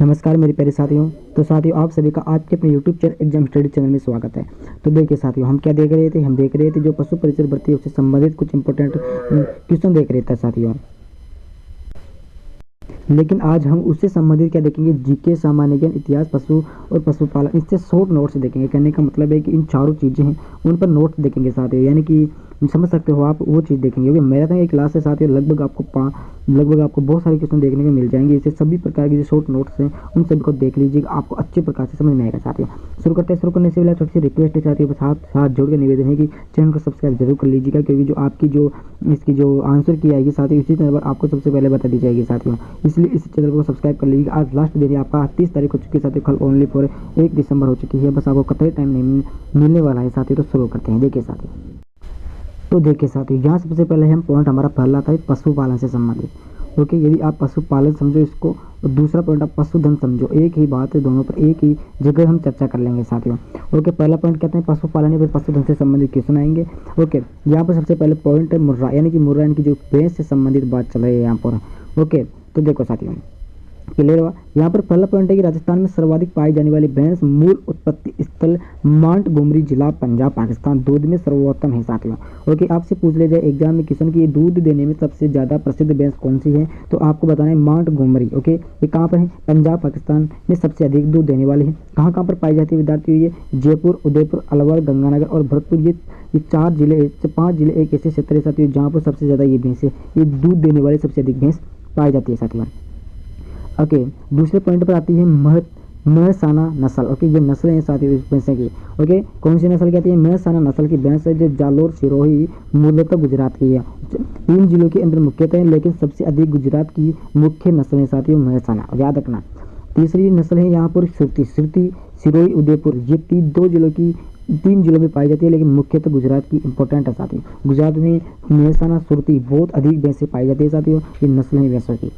नमस्कार मेरे प्यारे साथियों। तो साथियों, आप सभी का आज के अपने YouTube channel exam study channel में स्वागत है। तो देखिए साथियों, हम क्या देख रहे थे, हम देख रहे थे जो पशु परिचय भर्ती उससे संबंधित कुछ इंपॉर्टेंट क्वेश्चन देख रहे थे साथियों। लेकिन आज हम उससे संबंधित क्या देखेंगे, जीके, सामान्य ज्ञान, इतिहास, पशु और पशुपालन, इससे शॉर्ट नोट्स देखेंगे। कहने का मतलब है कि इन चारों चीज़ें हैं उन पर नोट्स देखेंगे साथियों, यानी कि समझ सकते हो आप, वो चीज़ देखेंगे। क्योंकि मैराथन की क्लास है साथियों, लगभग आपको बहुत सारे क्वेश्चन देखने को मिल जाएंगे। इससे सभी प्रकार के जो शॉर्ट नोट्स हैं उन सभी को देख लीजिएगा, आपको अच्छे प्रकार से समझ में आएगा साथियों। शुरू करते हैं। शुरू करने से पहले छोटी सी रिक्वेस्ट है साथियों, हाथ जोड़ के निवेदन है कि चैनल को सब्सक्राइब जरूर कर लीजिएगा, क्योंकि जो आपकी इसकी जो आंसर की आएगी साथियों, इसी चैनल पर आपको सबसे पहले बता दी जाएगी साथियों। इसलिए इस चैनल को सब्सक्राइब कर लीजिएगा। आज लास्ट दिन आपका 30 तारीख हो चुकी है साथियों, कल ओनली फॉर 1 दिसंबर हो चुकी है। बस आपको कतई टाइम नहीं मिलने वाला है साथियों। तो शुरू करते हैं। देखिए साथियों, यहाँ सबसे पहले हम पॉइंट हमारा पहला था पशुपालन से संबंधित। ओके, यदि आप पशुपालन समझो इसको, और दूसरा पॉइंट आप पशुधन समझो, एक ही बात है, दोनों पर एक ही जगह हम चर्चा कर लेंगे साथियों। ओके, पहला पॉइंट कहते हैं पशुपालन, फिर पशुधन से संबंधित क्वेश्चन आएंगे। ओके, यहाँ पर सबसे पहले पॉइंट है मुर्रा, यानी कि मुर्रा यानी कि जो भैंस से संबंधित बात चल रही है यहाँ पर। ओके, तो देखो साथियों, क्लियर हुआ। यहाँ पर पहला पॉइंट है कि राजस्थान में सर्वाधिक पाई जाने वाली भैंस मूल उत्पत्ति स्थल मांटगोमरी जिला पंजाब पाकिस्तान दूध में सर्वोत्तम है साथियों। ओके, आपसे पूछ ले जाए एग्जाम में क्वेश्चन की दूध देने में सबसे ज्यादा प्रसिद्ध भैंस कौन सी है, तो आपको बताना है मांटगोमरी। ओके, ये कहाँ पर है, पंजाब पाकिस्तान में सबसे अधिक दूध देने वाली है। कहाँ पर पाई जाती है विद्यार्थियों, ये जयपुर, उदयपुर, अलवर, गंगानगर और भरतपुर, ये 5 जिले एक ऐसे क्षेत्र है साथियों जहाँ पर सबसे ज्यादा ये भैंस है, ये दूध देने वाली सबसे अधिक भैंस पाई जाती है साथियों। ओके, दूसरे पॉइंट पर आती है महसाना नस्ल। ओके, ये नस्लें हैं साथियों इस भैंसे की। ओके, कौन सी नस्ल कहती है, महसाना नस्ल की भैंस है जो जालोर, सिरोही, मूलतः गुजरात की है। 3 जिलों के अंदर मुख्यतः है, लेकिन सबसे अधिक गुजरात की मुख्य नस्ल है साथियों महसाना, याद रखना। तीसरी नस्ल है यहाँ पर सुरती, सिरोही, उदयपुर, ये 3 जिलों में पाई जाती है, लेकिन मुख्यतः गुजरात की इंपॉर्टेंट है साथियों। गुजरात में महसाना, सुरती बहुत अधिक भैंसें पाई जाती है साथियों, ये नस्ल है भैंसों की।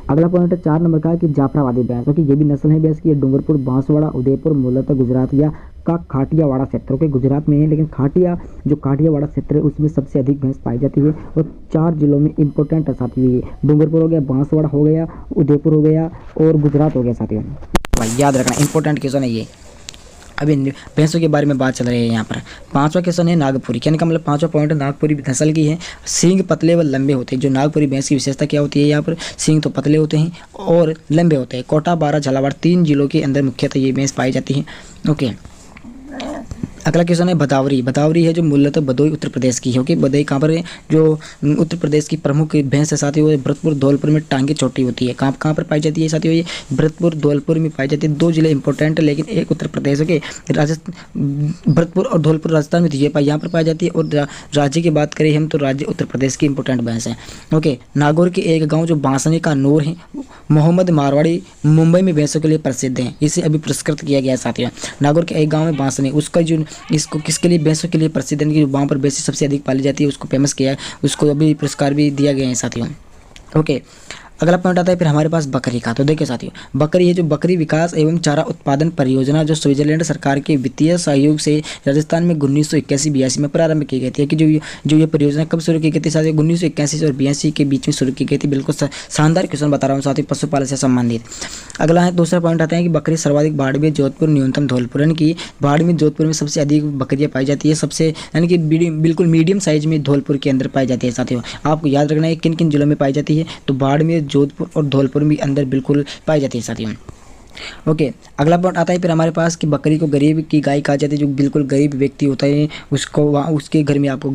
अगला पॉइंट है 4 नंबर का कि जाफराबादी भैंस। ओके, ये भी नस्ल है भैंस की, डूंगरपुर, बांसवाड़ा, उदयपुर, मूलतः गुजरात या का खाटियावाड़ा क्षेत्र के गुजरात में है, लेकिन खाटियावाड़ा क्षेत्र है उसमें सबसे अधिक भैंस पाई जाती है। और 4 जिलों में इंपॉर्टेंट है साथियों, ये डूंगरपुर हो गया, बांसवाड़ा हो गया, उदयपुर हो गया और गुजरात हो गया साथियों। भाई याद रखना, इंपॉर्टेंट क्वेश्चन है ये। अभी भैंसों के बारे में बात चल रही है यहाँ पर। 5वां क्वेश्चन है नागपुरी, कहने का मतलब 5वां पॉइंट नागपुरी नस्ल की है। सींग पतले व लंबे होते हैं। जो नागपुरी भैंस की विशेषता क्या होती है, यहाँ पर सींग तो पतले होते हैं और लंबे होते हैं। कोटा, बारा, झालावाड़ 3 जिलों के अंदर मुख्यतः ये भैंस पाई जाती है। ओके, अगला क्वेश्चन है भदावरी है जो मूलतः भदोई उत्तर प्रदेश की है। ओके, भदोई कहाँ पर है, जो उत्तर प्रदेश की प्रमुख भैंस है साथियों, वो भरतपुर, धौलपुर में टांगे छोटी होती है। कहाँ पर पाई जाती है साथियों, ये भरतपुर, धौलपुर में पाई जाती है। 2 जिले इंपॉर्टेंट है, लेकिन एक उत्तर प्रदेश के भरतपुर और धौलपुर राजस्थान में यहाँ पर पाई जाती है। और राज्य की बात करें हम तो राज्य उत्तर प्रदेश की इंपॉर्टेंट भैंस है। ओके, नागौर के एक गाँव जो बांसनी का नूर है, मोहम्मद मारवाड़ी मुंबई में भैंसों के लिए प्रसिद्ध है। इसे अभी पुरस्कृत किया गया है साथियों। नागौर के एक गाँव में बांसनी, उसका जो इसको किसके लिए, भैंसों के लिए प्रसिद्ध है, कि वहाँ पर भैंसें सबसे अधिक पाली जाती है, उसको फेमस किया है, उसको अभी पुरस्कार भी दिया गया है साथियों। ओके, अगला पॉइंट आता है फिर हमारे पास बकरी का। तो देखिए साथियों, बकरी है जो बकरी विकास एवं चारा उत्पादन परियोजना जो स्विट्जरलैंड सरकार के वित्तीय सहयोग से राजस्थान में 1981-82 में प्रारंभ की गई थी। कि जो ये परियोजना कब शुरू की गई थी साथियों, 1981 और 82 के बीच में शुरू की गई थी। बिल्कुल शानदार क्वेश्चन बता रहा हूँ साथियों, पशुपालन से संबंधित। अगला है दूसरा पॉइंट आता है कि बकरी सर्वाधिक बाड़मेर, जोधपुर, न्यूनतम धौलपुर, यानी कि बाड़मेर, जोधपुर में सबसे अधिक बकरियाँ पाई जाती है। सबसे यानी कि बिल्कुल मीडियम साइज में धौलपुर के अंदर पाई जाती है साथियों। आपको याद रखना है किन किन जिलों में पाई जाती है, तो बाड़मेर, जोधपुर और धौलपुर में अंदर बिल्कुल पाई जाती है साथियों। ओके, अगला पॉइंट आता है फिर हमारे पास कि बकरी को गरीब की गाय कहा जाता है। जो बिल्कुल गरीब व्यक्ति होता है उसको उसके घर में आपको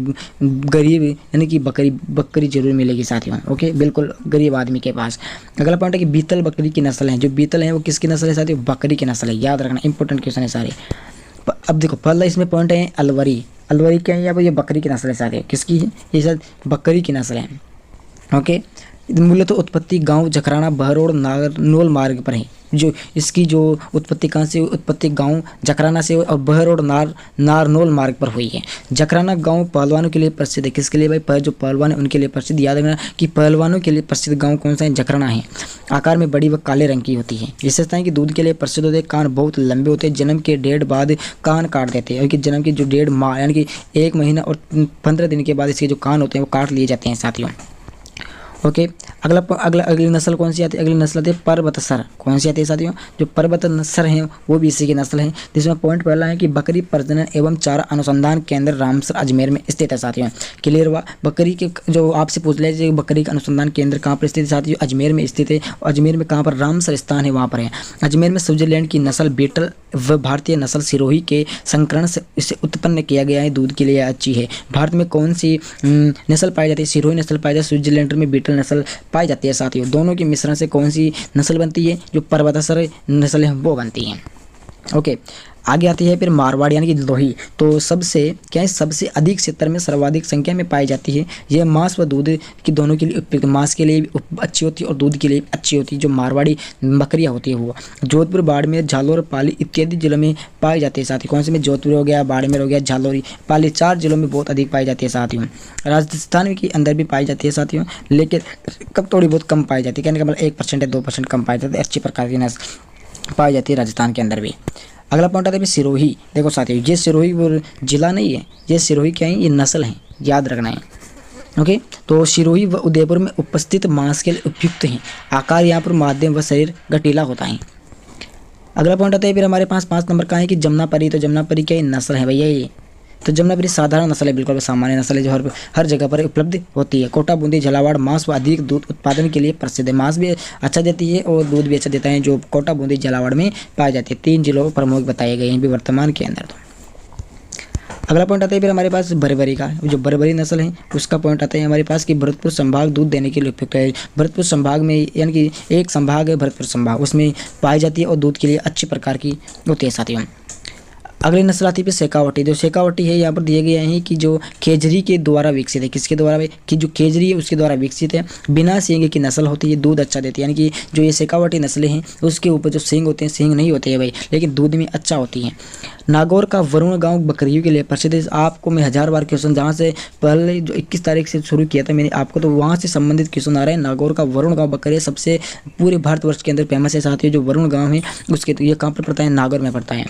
गरीब यानी कि बकरी जरूर मिलेगी साथियों। ओके, बिल्कुल गरीब आदमी के पास। अगला पॉइंट है कि बीतल बकरी की नस्ल है। जो बीतल है वो किसकी नस्ल है साथियों, बकरी की नस्ल है, याद रखना, इंपॉर्टेंट क्वेश्चन है सारे। अब देखो पहला इसमें पॉइंट है अलवरी क्या है, यहाँ पर ये बकरी की नस्ल है साथियों। किसकी है, ये शायद बकरी की नस्ल है। ओके, मूलतः उत्पत्ति गांव जखराना, बहरोड़, नारनौल मार्ग पर है। जो इसकी जो उत्पत्ति कहाँ से, उत्पत्ति गांव जखराना से और बहरोड़ नारनौल मार्ग पर हुई है। जखराना गांव पहलवानों के लिए प्रसिद्ध है। किसके लिए भाई, जो पहलवान है उनके लिए प्रसिद्ध। याद रखना कि पहलवानों के लिए प्रसिद्ध गांव कौन सा है, जखराना है। आकार में बड़ी व काले रंग की होती है। विशेषताएं कि दूध के लिए प्रसिद्ध होते हैं, कान बहुत लंबे होते हैं, जन्म के 1.5 बाद कान काट देते हैं। जन्म के जो 1.5 माह यानी कि 1 महीना और 15 दिन के बाद इसके जो कान होते हैं वो काट लिए जाते हैं साथियों। ओके, अगली नस्ल कौन सी आती है? अगली नस्ल आती है पर्वतसर। कौन सी आती है साथियों? जो पर्वतसर हैं वो भी इसी की नस्ल है, जिसमें पॉइंट पहला है कि बकरी प्रजनन एवं चारा अनुसंधान केंद्र रामसर अजमेर में स्थित है साथियों। क्लियर हुआ? बकरी के जो आपसे पूछ लीजिए बकरी का अनुसंधान केंद्र कहाँ पर स्थित है साथियों? अजमेर में स्थित है। अजमेर में कहाँ पर? रामसर स्थान है वहाँ पर है। अजमेर में स्विट्जरलैंड की नस्ल बीटल व भारतीय नस्ल सिरोही के संकरण से इसे उत्पन्न किया गया है, दूध के लिए अच्छी है। भारत में कौन सी नस्ल पाई जाती है? सिरोही नस्ल पाई जाती है। स्विट्जरलैंड में बीटल नस्ल पाई जाती है साथियों। दोनों के मिश्रण से कौन सी नस्ल बनती है? जो पर्वतसर नस्ल है वो बनती है। ओके, आगे आती है फिर मारवाड़ यानी कि लोही। तो सबसे क्या है? सबसे अधिक क्षेत्र में सर्वाधिक संख्या में पाई जाती है। यह मांस व दूध की दोनों के लिए उपयुक्त, मांस के लिए भी अच्छी होती है और दूध के लिए अच्छी होती है। जो मारवाड़ी बकरियाँ होती है वो जोधपुर, बाड़मेर, झालोर, पाली इत्यादि जिलों में पाई जाती है साथियों। कौन से में? जोधपुर हो गया, बाड़मेर हो गया, झालोरी, पाली, 4 जिलों में बहुत अधिक पाई जाती है साथियों। राजस्थान के अंदर भी पाई जाती है साथियों, लेकिन कब थोड़ी बहुत कम पाई जाती है, कहने का मतलब 1% या 2% कम पाई जाती है। अच्छी प्रकार की नस्ल पाई जाती है राजस्थान के अंदर भी। अगला पॉइंट आता है सिरोही। देखो साथियों, ये सिरोही वो जिला नहीं है, ये सिरोही क्या है? ये नस्ल है, याद रखना है। ओके, तो सिरोही व उदयपुर में उपस्थित मांस के लिए उपयुक्त हैं। आकार यहाँ पर मध्यम व शरीर गठीला होता है। अगला पॉइंट आता है फिर हमारे पास 5 नंबर का है कि जमुनापरी। तो जमुनापरी क्या नस्ल है भैया? ये तो जमुनापरी साधारण नस्ल है, बिल्कुल सामान्य नस्ल है जो हर जगह पर उपलब्ध होती है। कोटा, बूंदी, झालावाड़ मांस व अधिक दूध उत्पादन के लिए प्रसिद्ध है। मांस भी अच्छा देती है और दूध भी अच्छा देता है, जो कोटा, बूंदी, झालावाड़ में पाए जाते हैं। 3 जिलों प्रमुख बताए गए हैं भी वर्तमान के अंदर। तो अगला पॉइंट आता है फिर हमारे पास बरबरी का। जो बरबरी नस्ल है उसका पॉइंट आता है हमारे पास कि भरतपुर संभाग दूध देने के लिए उपयुक्त है। भरतपुर संभाग में यानी कि एक संभाग है भरतपुर संभाग, उसमें पाई जाती है और दूध के लिए अच्छी प्रकार की होती है साथियों। अगली नस्ल आती है शेखावटी। जो शेखावटी है यहाँ पर दिए गए हैं कि जो खेजरी के द्वारा विकसित है। किसके द्वारा भाई? कि जो खेजरी है उसके द्वारा विकसित है। बिना सींग की नस्ल होती है, दूध अच्छा देती है। यानी कि जो ये शेखावटी नस्लें हैं उसके ऊपर जो सींग होते हैं, सींग नहीं होते हैं भाई, लेकिन दूध में अच्छा होती है। नागौर का वरुण गांव बकरियों के लिए प्रसिद्ध है। आपको मैं 1000 बार क्वेश्चन, जहाँ से पहले जो 21 तारीख से शुरू किया था मैंने आपको, तो वहाँ से संबंधित क्वेश्चन आ रहे हैं। नागौर का वरुण गांव बकरिया सबसे पूरे भारतवर्ष के अंदर फेमस है साथियों। जो वरुण गांव है उसके तो ये कहाँ पर पड़ता है? नागौर में पड़ता है।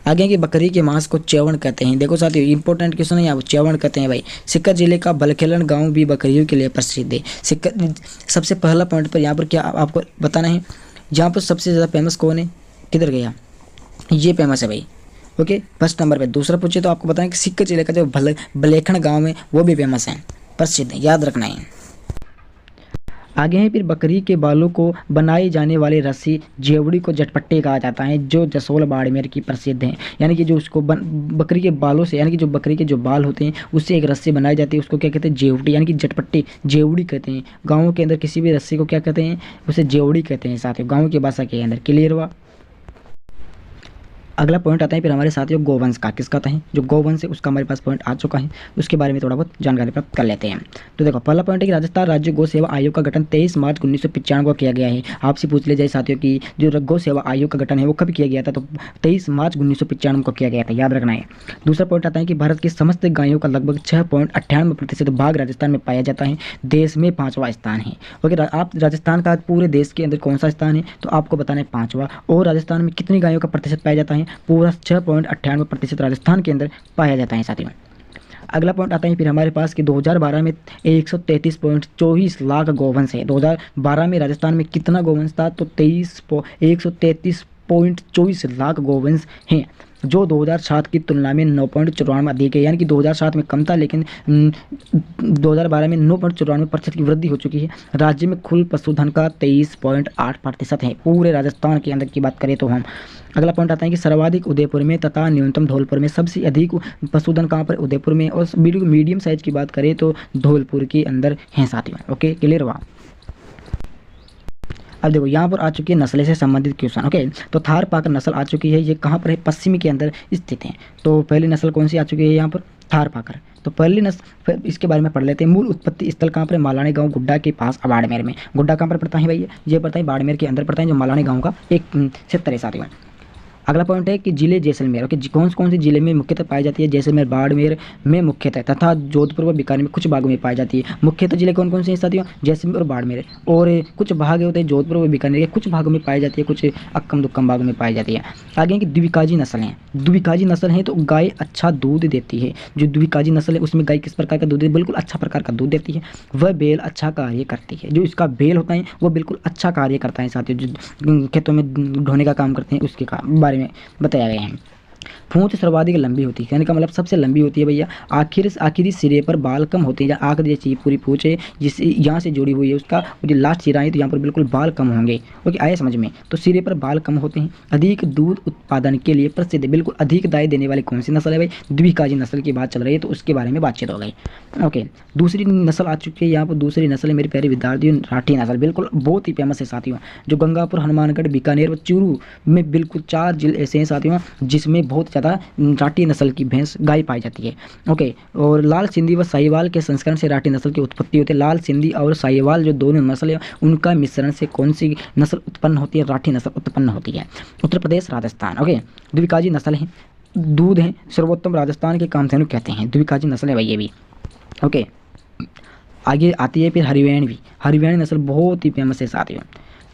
आगे की बकरी के मांस को च्यवण कहते हैं। देखो साथियों, इंपॉर्टेंट क्वेश्चन है यहाँ, च्यवण कहते हैं भाई। सिक्कर जिले का बलखेलन गांव भी बकरियों के लिए प्रसिद्ध है। सिक्कर सबसे पहला पॉइंट पर यहाँ पर क्या आपको बताना है? यहाँ पर सबसे ज़्यादा फेमस कौन है? किधर गया? ये फेमस है भाई। ओके, फर्स्ट नंबर पे। दूसरा पूछे तो आपको बताएं कि सिक्कर जिले का जो बलेखण गांव है वो भी फेमस है, प्रसिद्ध है, याद रखना है। आगे है फिर बकरी के बालों को बनाई जाने वाली रस्सी जेवड़ी को जटपट्टी कहा जाता है, जो जसोल बाड़मेर की प्रसिद्ध है। यानी कि जो उसको बकरी के बालों से, यानी कि जो बकरी के जो बाल होते हैं उससे एक रस्सी बनाई जाती है, उसको क्या कहते हैं? जेवड़ी, यानी कि जटपट्टी, जेवड़ी कहते हैं। गाँव के अंदर किसी भी रस्सी को क्या कहते हैं? उसे जेवड़ी कहते हैं साथियों, गाँव की भाषा के अंदर। क्लियर हुआ? अगला पॉइंट आता है फिर हमारे साथियों गोवंश का। किसका आता है? जो गोवंश है उसका हमारे पास पॉइंट आ चुका है, उसके बारे में थोड़ा बहुत जानकारी प्राप्त कर लेते हैं। तो देखो, पहला पॉइंट है कि राजस्थान राज्य गौ सेवा आयोग का गठन 23 मार्च 1995 को किया गया है। आपसे पूछ ले जाए साथियों कि जो गौ सेवा आयोग का गठन है वो कब किया गया था? तो 23 मार्च 1995 को किया गया था, याद रखना है। दूसरा पॉइंट आता है कि भारत की समस्त गायों का लगभग 6.98% भाग राजस्थान में पाया जाता है, देश में 5वां स्थान है। ओके, आप राजस्थान का पूरे देश के अंदर कौन सा स्थान है? तो आपको बताना है 5वां। और राजस्थान में कितनी गायों का प्रतिशत पाया जाता है? पूरा 6.98% राजस्थान के अंदर पाया जाता है साथियों। अगला पॉइंट आता है फिर हमारे पास कि 2012 में 133.24 लाख गौवंश है। 2012 में राजस्थान में कितना गौवंश था? तो 133.24 लाख गौवंश हैं, जो 2007 की तुलना में 9.94 अधिक है। यानी कि 2007 में कम था, लेकिन 2012 में 9.94% की वृद्धि हो चुकी है। राज्य में कुल पशुधन का 23.8% है, पूरे राजस्थान के अंदर की बात करें तो हम। अगला पॉइंट आता है कि सर्वाधिक उदयपुर में तथा न्यूनतम धौलपुर में। सबसे अधिक पशुधन कहाँ पर? उदयपुर में। और मीडियम साइज की बात करें तो धौलपुर के अंदर हैं साथियों। ओके, क्लियर हुआ? अब देखो यहाँ पर आ चुकी है नस्लें से संबंधित क्वेश्चन। ओके, तो थार पाकर नस्ल आ चुकी है, ये कहाँ पर है? पश्चिमी के अंदर स्थित है। तो पहली नस्ल कौन सी आ चुकी है यहाँ पर? थार पाकर। तो पहली नस्ल इसके बारे में पढ़ लेते हैं। मूल उत्पत्ति स्थल कहाँ पर है? मालानी गांव, गुड्डा के पास, बाड़मेर में। गुड्डा कहाँ पर पड़ता है भैया? ये पड़ता है बाड़मेर के अंदर पड़ता है, जो मालानी गांव का एक क्षेत्र है साथियों। अगला पॉइंट है कि जिले जैसलमेर, ओके, कौन कौन से जिले में मुख्यतः पाई जाती है? जैसलमेर, बाड़मेर में मुख्यतः, तथा जोधपुर व बीकानेर में कुछ भागों में पाई जाती है। मुख्यतः जिले कौन कौन से हैं साथियों? जैसलमेर और बाड़मेर, और कुछ भाग होते हैं जोधपुर व बीकानेर के कुछ भागों में पाई जाती है, कुछ अक्कम दुक्कम भागों में पाई जाती है। आगे है कि द्विकाजी नस्ल है। द्विकाजी नस्ल है तो गाय अच्छा दूध देती है। जो द्विकाजी नस्ल है उसमें गाय किस प्रकार का दूध देती है? बिल्कुल अच्छा प्रकार का दूध देती है। वह बेल अच्छा कार्य करती है। जो इसका बेल होता है वो बिल्कुल अच्छा कार्य करता है साथियों, जो खेतों में ढोने का काम करते हैं उसके बारे में बताया गया है। पूंछ सर्वाधिक लंबी होती है, कहने का मतलब सबसे लंबी होती है भैया। आखिरी सिरे पर बाल कम होते हैं, या आखिरी जैसी पूरी पूंछ है जिस यहाँ से जुड़ी हुई है उसका जो लास्ट सिरा है तो यहाँ पर बिल्कुल बाल कम होंगे। ओके, आए समझ में? तो सिरे पर बाल कम होते हैं। अधिक दूध उत्पादन के लिए प्रसिद्ध, बिल्कुल अधिक दाई देने वाली कौन सी नस्ल है भाई? द्विकाजी नस्ल की बात चल रही है तो उसके बारे में बातचीत हो गई। ओके, दूसरी नस्ल आ चुकी है यहाँ पर। दूसरी नस्ल है मेरे प्यारे विद्यार्थियों राठी नस्ल, बिल्कुल बहुत ही फेमस है साथियों। जो गंगापुर, हनुमानगढ़, बीकानेर व चूरू में बिल्कुल 4 जिले ऐसे हैं साथियों जिसमें बहुत ज़्यादा राठी नस्ल की भैंस गाय पाई जाती है। ओके, और लाल सिंधी व साहिवाल के संस्करण से राठी नस्ल की उत्पत्ति होती है। लाल सिंधी और साहिवाल जो दोनों नस्ल है उनका मिश्रण से कौन सी नस्ल उत्पन्न होती है? राठी नस्ल उत्पन्न होती है। उत्तर प्रदेश, राजस्थान। ओके, द्विकाजी नस्ल है, दूध है, सर्वोत्तम राजस्थान के कामधेनु कहते हैं। द्विकाजी नस्ल है भाई ये भी। ओके, आगे आती है फिर हरियाणवी। हरियाणवी नस्ल बहुत ही फेमस है साथियों।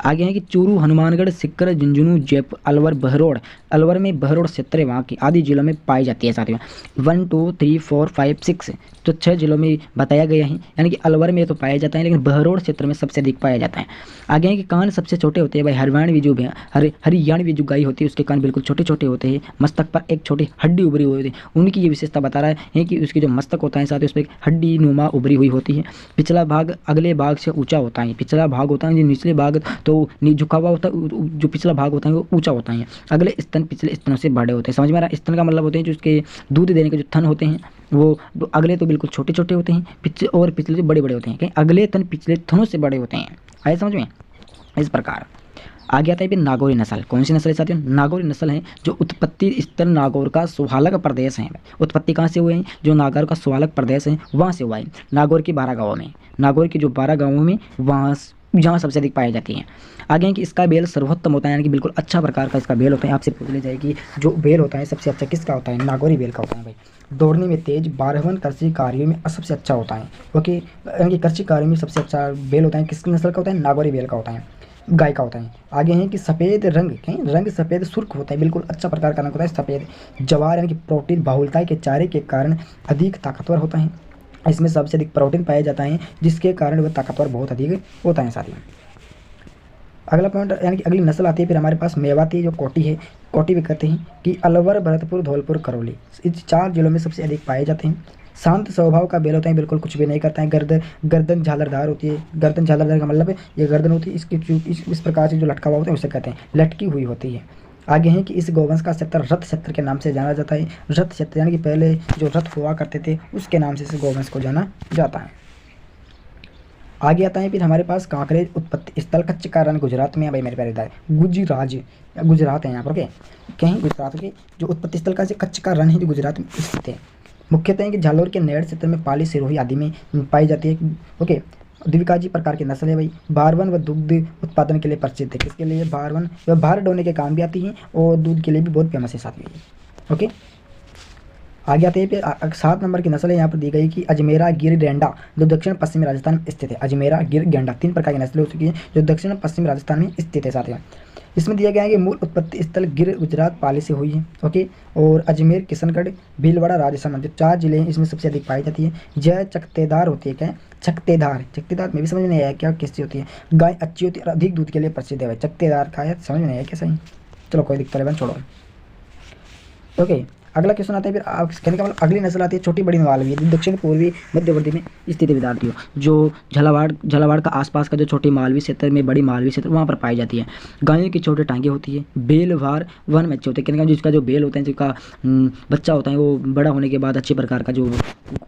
आगे है कि चूरू, हनुमानगढ़, सिक्कर, झुंझुनू, जयपुर, अलवर, बहरोड। अलवर में बहरोड क्षेत्र है वहाँ की आदि जिलों में पाई जाती है साथियों। 1 2 3 4 5 6 तो 6 जिलों में बताया गया है, यानी कि अलवर में तो पाया जाता है लेकिन बहरोड क्षेत्र में सबसे अधिक पाया जाता है। आगे है कि कान सबसे छोटे होते हैं भाई। हरियाणवी जो हरियाणवी जो गाय होती है उसके कान बिल्कुल छोटे छोटे होते हैं। मस्तक पर एक छोटी हड्डी उभरी हुई होती है। उनकी ये विशेषता बता रहा है कि उसकी जो मस्तक होता है साथ उस पर एक हड्डी नुमा उभरी हुई होती है। पिछला भाग अगले भाग से ऊंचा होता है। पिछला भाग होता है जो निचले भाग तो झुका हुआ होता है, जो पिछला भाग होता है वो ऊंचा होता है। अगले स्तन पिछले स्तनों से बड़े होते हैं। समझ में आ रहा है? स्तन का मतलब होते हैं जो उसके दूध देने के जो थन होते हैं वो अगले तो बिल्कुल छोटे छोटे होते हैं, पिछले जो बड़े बड़े होते हैं। कहीं अगले थन पिछले थनों से बड़े होते हैं। आए समझ में? इस प्रकार आगे आता है फिर नागौरी नस्ल। कौन सी नस्ल है साथियों? नागौरी नस्ल है जो उत्पत्ति स्थल नागौर का सुहालक प्रदेश है। उत्पत्ति कहाँ से हुए हैं? जो नागौर का सुहालक प्रदेश है वहाँ से हुआ है। नागौर के 12 गाँवों में, नागौर के जो 12 गाँवों में वहाँ जहाँ सबसे अधिक पाई जाती है। आगे है कि इसका बेल सर्वोत्तम होता है, यानी कि बिल्कुल अच्छा प्रकार का इसका बेल होता है। आपसे पूछ ले जाएगी जो बेल होता है सबसे अच्छा किसका होता है? नागौरी बेल का होता है भाई। दौड़ने में तेज, 12वन कृषि कार्यों में सबसे अच्छा होता है। ओके, यानी कि कृषि कार्यों में सबसे अच्छा बेल होता है किसकी नस्ल का होता है? नागौरी बेल का होता है, गाय का होता है। आगे है कि सफ़ेद रंग सफ़ेद सुर्ख होता है, बिल्कुल अच्छा प्रकार का रंग होता है सफ़ेद। जवार यानी कि प्रोटीन बहुलता के चारे के कारण अधिक ताकतवर होता है। इसमें सबसे अधिक प्रोटीन पाया जाता है जिसके कारण वह ताकतवर बहुत अधिक होता है साथियों। अगला पॉइंट यानी कि अगली नस्ल आती है फिर हमारे पास मेवाती जो कोटी है। कोटी भी कहते हैं कि अलवर, भरतपुर, धौलपुर, करौली इस 4 जिलों में सबसे अधिक पाए जाते हैं। शांत स्वभाव का बेल होता है, बिल्कुल कुछ भी नहीं करता है। गर्दन झालरदार होती है। गर्दन झालरदार का मतलब है ये गर्दन होती है इसकी इस प्रकार से जो लटका हुआ होता है उसे कहते हैं, लटकी हुई होती है। आगे है कि इस गौवंश का क्षेत्र रथ क्षेत्र के नाम से जाना जाता है। रथ क्षेत्र यानी कि पहले जो रथ हुआ करते थे उसके नाम से इस गौवंश को जाना जाता है। आगे आता है फिर हमारे पास कांकरेज उत्पत्ति स्थल कच्छ का रण गुजरात में है भाई मेरे प्यारे दादा। गुजरात है यहाँ पर। ओके, कहीं गुजरात के जो उत्पत्ति स्थल का कच्छ का रण है जो गुजरात में स्थित है। मुख्यतः कि झालोर के नेड़ क्षेत्र में पाली, सिरोही आदि में पाई जाती है। ओके, द्विकाजी प्रकार की नस्ल है भाई। भारवन व दुग्ध उत्पादन के लिए प्रसिद्ध है। किसके लिए? भारवन, वह भार ढोने के काम भी आती है और दूध के लिए भी बहुत फेमस है साथ में। ओके, आगे आते हैं फिर 7 नंबर की नस्ल है यहाँ पर दी गई कि अजमेरा गिर गेंडा जो दक्षिण पश्चिमी राजस्थान में स्थित है। अजमेरा गिर गेंडा 3 प्रकार की नस्लें हो चुकी हैं जो दक्षिण पश्चिमी राजस्थान में स्थित है साथियों। इसमें दिया गया है कि मूल उत्पत्ति स्थल गिर गुजरात पाली से हुई है। ओके, और अजमेर, किशनगढ़, भीलवाड़ा, राजसमंद जो 4 जिले हैं इसमें सबसे अधिक पाई जाती है। जय चकतेदार होती है। क्या? चकतेदार में भी समझ नहीं आया क्या किससे होती है। गाय अच्छी होती है और अधिक दूध के लिए प्रसिद्ध है। चकतेदार का है, समझ में नहीं आया क्या? सही, चलो कोई दिक्कत नहीं, छोड़ो। ओके, अगला क्वेश्चन आता है फिर कहने का मतलब अगली नस्ल आती है छोटी बड़ी मालवी दक्षिण पूर्वी मध्यवर्ती में स्थित विद्यार्थियों जो झालावाड़ का आसपास का जो छोटी मालवी क्षेत्र में बड़ी मालवी क्षेत्र वहाँ पर पाई जाती है। गायों की छोटे टांगे होती है। बेल भार वन में अच्छे होते हैं। कहने का जिसका जो बेल होता है जिसका बच्चा होता है वो बड़ा होने के बाद अच्छे प्रकार का जो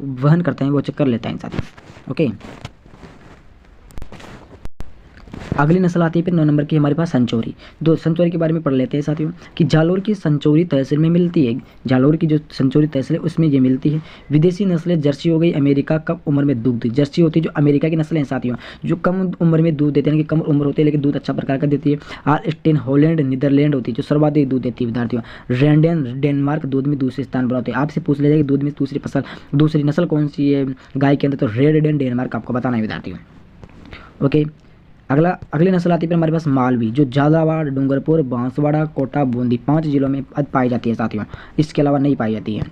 वहन करते हैं वो चेक कर लेता है साथ ही। ओके, अगली नस्ल आती है फिर 9 नंबर की हमारे पास संचौरी। दो संचौरी के बारे में पढ़ लेते हैं साथियों कि जालोर की संचौरी तहसील में मिलती है। जालोर की जो संचौरी तहसील है उसमें ये मिलती है। विदेशी नस्लें जर्सी हो गई, अमेरिका कम उम्र में दूध दी। जर्सी होती है जो अमेरिका की नस्लें हैं साथियों, जो कम उम्र में दूध देते हैं, यानी कि कम उम्र होती है लेकिन दूध अच्छा प्रकार का देती है। आर्स्टीन हॉलैंड नीदरलैंड होती है जो सर्वाधिक दूध देती है विद्यार्थियों। रेंडेन डेनमार्क दूध में दूसरे स्थान पर होते हैं। आपसे पूछ लिया जाए कि दूध में दूसरी नस्ल कौन सी है गाय के अंदर, तो रेड डेनमार्क आपको बताना है विद्यार्थियों। ओके, अगली नस्ल आती है फिर हमारे पास मालवी, जो झालावाड़, डूंगरपुर, बांसवाड़ा, कोटा, बूंदी 5 जिलों में पाई जाती है साथियों, इसके अलावा नहीं पाई जाती है।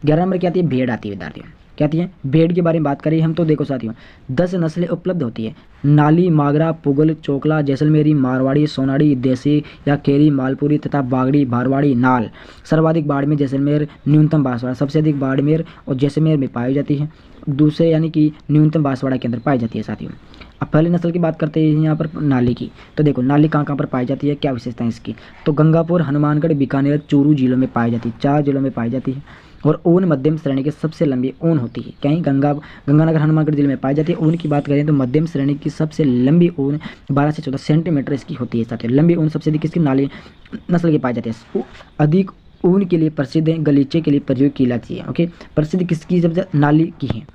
11 नंबर की आती है भेड़ आती है विद्यार्थियों। क्या आती है? भेड़ के बारे में बात करें हम तो देखो साथियों 10 नस्लें उपलब्ध होती है। नाली, मागरा, पुगल, चोकला, जैसलमेरी, मारवाड़ी, सोनाड़ी, देसी या केरी, मालपुरी तथा बागड़ी, भारवाड़ी, नाल। सर्वाधिक बाड़मेर, जैसलमेर, न्यूनतम बांसवाड़ा। सबसे अधिक बाड़मेर और जैसलमेर में पाई जाती है, दूसरे यानी कि न्यूनतम बांसवाड़ा के अंदर पाई जाती है साथियों। अब पहली नस्ल की बात करते हैं यहाँ पर नाली की, तो देखो नाली कहाँ कहाँ पर पाई जाती है, क्या विशेषता है इसकी, तो गंगापुर, हनुमानगढ़, बीकानेर, चूरू जिलों में पाई जाती है, 4 जिलों में पाई जाती है। और ऊन मध्यम श्रेणी की सबसे लंबी ऊन होती है, कहीं गंगानगर, हनुमानगढ़ जिले में पाई जाती है। ऊन की बात करें तो मध्यम श्रेणी की सबसे लंबी ऊन 12 से 14 सेंटीमीटर इसकी होती है साथियों। लंबी ऊन सबसे अधिक किसकी, नाली नस्ल की पाई जाती है। अधिक ऊन के लिए प्रसिद्ध है, गलीचे के लिए प्रयोग की जाती है। ओके, प्रसिद्ध किसकी, सबसे नाली की है।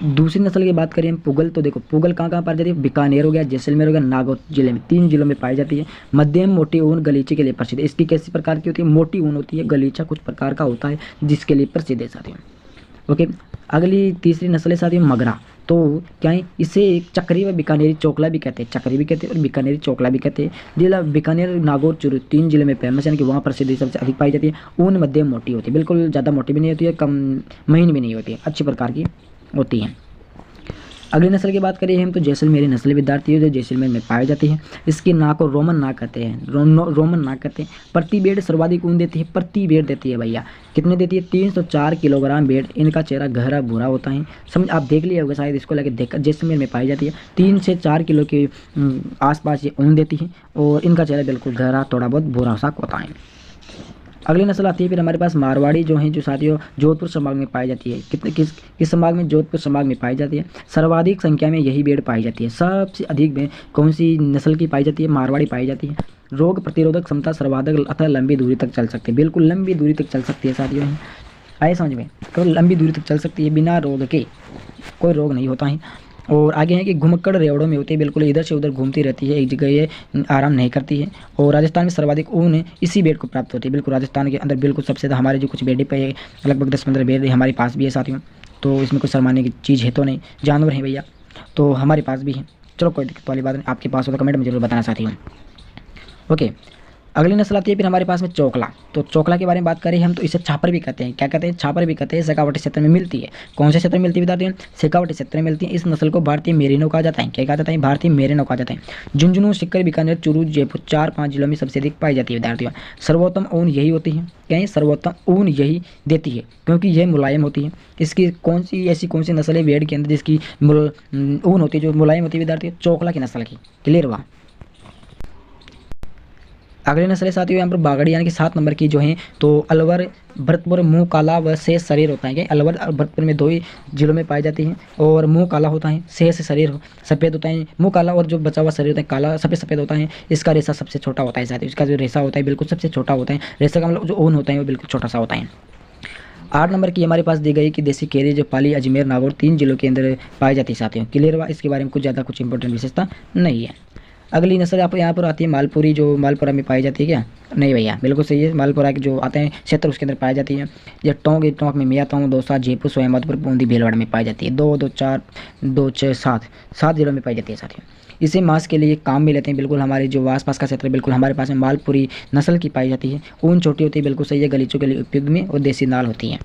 दूसरी नस्ल की बात करें हम पुगल, तो देखो पुगल कहाँ कहाँ पाई जाती है, बीकानेर हो गया, जैसलमेर हो गया, नागौर जिले में, 3 जिलों में पाई जाती है। मध्यम मोटी ऊन गलीचे के लिए प्रसिद्ध है। इसकी कैसी प्रकार की होती है, मोटी ऊन होती है, गलीचा कुछ प्रकार का होता है जिसके लिए प्रसिद्ध है साथियों। ओके, अगली तीसरी नस्ल है साथियों मगरा, तो क्या है, इसे चक्री व बीकानेरी चोकला भी कहते हैं, चक्री भी कहते हैं और बीकानेरी चोकला भी कहते हैं। जिला बीकानेर, नागौर, चूरू 3 जिले में फेमस, यानी कि वहाँ प्रसिद्ध सबसे अधिक पाई जाती है। ऊन मध्यम मोटी होती है, बिल्कुल ज़्यादा मोटी भी नहीं होती है, कम महीन भी नहीं होती है, अच्छी प्रकार की होती है। अगली नस्ल की बात करें हम तो जैसलमेरी नस्ल विद्यार्थी है जो जैसलमेर में पाई जाती है। इसकी नाक को रोमन नाक कहते हैं, रोमन नाक कहते हैं। प्रति बेड़ सर्वाधिक ऊन देती है, प्रति बेड़ देती है भैया, कितने देती है, 304 किलोग्राम बेड़। इनका चेहरा गहरा भूरा होता है, समझ आप देख लिया होगा शायद, इसको लेकर देख, जैसलमेर में पाई जाती है। 3 से 4 किलो के आसपास ये ऊन देती है और इनका चेहरा बिल्कुल गहरा थोड़ा बहुत भूरा सा होता है। अगली नस्ल आती है फिर हमारे पास मारवाड़ी, जो है जो साथियों जोधपुर संभाग में पाई जाती है। किस संभाग में, जोधपुर संभाग में पाई जाती है। सर्वाधिक संख्या में यही भेड़ पाई जाती है। सबसे अधिक भेड़ कौन सी नस्ल की पाई जाती है, मारवाड़ी पाई जाती है। रोग प्रतिरोधक क्षमता सर्वाधिक अतः लंबी दूरी तक चल सकती है, बिल्कुल लंबी दूरी तक चल सकती है साथियों, आए समझ में, केवल लंबी दूरी तक चल सकती है बिना रोग के, कोई रोग नहीं होता है। और आगे है कि घुमक्कड़ रेवड़ों में होती है, बिल्कुल इधर से उधर घूमती रहती है, एक जगह ये आराम नहीं करती है। और राजस्थान में सर्वाधिक ऊन इसी भेड़ को प्राप्त होती है, बिल्कुल राजस्थान के अंदर बिल्कुल सबसे ज़्यादा। हमारे जो कुछ भेड़े पे लगभग 10-15 भेड़ हमारे पास भी है साथियों, तो इसमें कुछ शर्माने की चीज़ है तो नहीं, जानवर हैं भैया, तो हमारे पास भी है। चलो कोई दिक्कत वाली बात नहीं, आपके पास हो तो कमेंट में जरूर बताना साथियों। ओके, अगली नस्ल आती है फिर हमारे पास में चोकला, तो चोकला के बारे में बात करें हम तो इसे छापर भी कहते हैं। क्या कहते हैं, छापर भी कहते हैं। शेखावटी क्षेत्र में मिलती है, कौन से क्षेत्र में मिलती है बताते हैं, शेखावटी क्षेत्र में मिलती है। इस नस्ल को भारतीय मेरिनो कहा जाता है, क्या कहा जाता है, भारतीय मेरिनो कहा जाता है। झुंझुनू, सीकर, बीकानेर, चूरू, जयपुर 4-5 जिलों में सबसे अधिक पाई जाती है विद्यार्थियों। सर्वोत्तम ऊन यही होती है, क्या है, सर्वोत्तम ऊन यही देती है क्योंकि यह मुलायम होती है। इसकी कौन सी नस्ल है भेड़ के अंदर जिसकी ऊन होती है जो मुलायम होती है विद्यार्थियों, चोकला की नस्ल की। क्लियर हुआ। अगले नस्ल साथियों यहाँ पर बागड़ी, यानी कि 7 नंबर की जो है, तो अलवर, भरतपुर, मुंह काला व शेष शरीर होता है। क्या अलवर और भरतपुर में 2 ही जिलों में पाई जाती है। और मुंह काला होता है, शेष शरीर सफ़ेद होता है। मुंह काला और जो बचा हुआ शरीर होता है काला सफ़ेद होता है। इसका रेशा सबसे छोटा होता है साथियों, इसका जो रेशा होता है बिल्कुल सबसे छोटा होता है। रेशा का मतलब जो ऊन होता है वो बिल्कुल छोटा सा होता है। 8 नंबर की हमारे पास दी गई कि देसी केरी, जो पाली, अजमेर, नागौर 3 जिलों के अंदर पाई जाती है साथियों। क्लियर हुआ, इसके बारे में कुछ ज़्यादा कुछ इंपॉर्टेंट विशेषता नहीं है। अगली नस्ल आप यहाँ पर आती है मालपुरी, जो मालपुरा में पाई जाती है। क्या नहीं भैया, बिल्कुल सही है। मालपुरा के जो आते हैं क्षेत्र उसके अंदर पाई जाती है। ये टोंक में मैं आता हूँ, दौसा, जयपुर, सोयामतपुर, बूंदी, भीलवाड़ा में पाई जाती है। 2, 2, 4, 2, 6, 7 जिलों में पाई जाती है साथियों। इसे मांस के लिए काम में लेते हैं, बिल्कुल हमारे जो आसपास का क्षेत्र है बिल्कुल हमारे पास में मालपुरी नस्ल की पाई जाती है। ऊन छोटी होती है, बिल्कुल सही है, गलीचों के लिए उपयोग में, और देसी नाल होती है।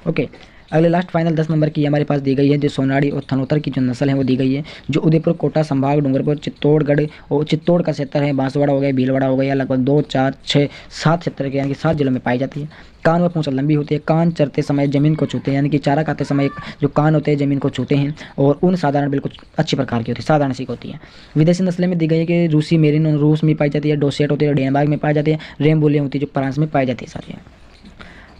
ओके, अगले लास्ट फाइनल 10 नंबर की हमारे पास दी गई है, जो सोनाड़ी और थनोतर की जो नस्ल है वो दी गई है, जो उदयपुर, कोटा संभाग, डूंगरपुर, चित्तौड़गढ़ और चित्तौड़ का क्षेत्र है, बांसवाड़ा हो गया, भीलवाड़ा हो गया, लगभग 2, 4, 6, 7 क्षेत्र के यानी कि 7 जिलों में पाई जाती है। कान व पूंछ लंबी होती है। कान चरते समय जमीन को छूते हैं, यानी कि चारा खाते समय जो कान होते हैं जमीन को छूते हैं। और ऊन साधारण बिल्कुल अच्छी प्रकार की होती है, साधारण सी होती है। विदेशी नस्लें में दी गई है कि रूसी मेरिनो रूस में पाई जाती है, डोसेट होती है डेनमार्क में पाई जाती है, रेमबुलियन होती है जो फ्रांस में पाई जाती है साथियों।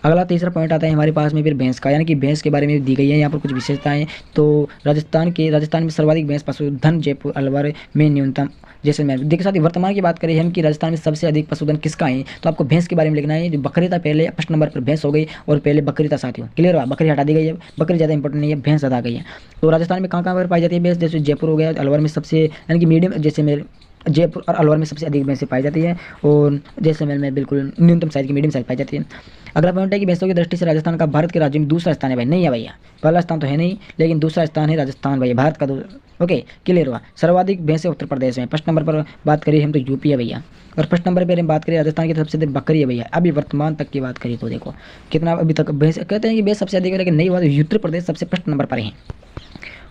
अगला तीसरा पॉइंट आता है हमारे पास में फिर भैंस का, यानी कि भैंस के बारे में दी गई है यहाँ पर कुछ विशेषताएं। तो राजस्थान में सर्वाधिक भैंस पशुधन जयपुर, अलवर में न्यूनतम जैसलमेर। देखिए साथ ही वर्तमान की बात करें हम कि राजस्थान में सबसे अधिक पशुधन किसका है, तो आपको भैंस के बारे में लिखना है। जो बकरी था पहले, फर्स्ट नंबर पर भैंस हो गई और पहले बकरी था साथियों। क्लियर हुआ, बकरी हटा दी गई है, बकरी ज़्यादा इंपॉर्टेंट नहीं है, भैंस ज़्यादा गई है। तो राजस्थान में कहाँ पर पाई जाती है भैंस, जैसे जयपुर हो गया, अलवर में सबसे, यानी कि मीडियम, जैसे मेरे जयपुर और अलवर में सबसे अधिक भैंसें पाई जाती है, और जैसलमेर में बिल्कुल न्यूनतम साइज़ की मीडियम साइज़ पाई जाती है। अगला पॉइंट है कि भैंसों की दृष्टि से राजस्थान का भारत के राज्य में दूसरा स्थान है भाई, नहीं है भैया, पहला स्थान तो है नहीं, लेकिन दूसरा स्थान है राजस्थान भैया, भारत का। ओके, क्लियर हुआ। सर्वाधिक भैंसें उत्तर प्रदेश में, फर्स्ट नंबर पर बात करिए हम तो यूपी है भैया, और फर्स्ट नंबर पर हम बात करें राजस्थान की तो सबसे अधिक बकरी है भैया। अभी वर्तमान तक की बात करिए तो देखो कितना अभी तक भैंस, कहते हैं कि भैंस सबसे अधिक है, लेकिन नहीं हुआ, उत्तर प्रदेश सबसे फर्स्ट नंबर पर है।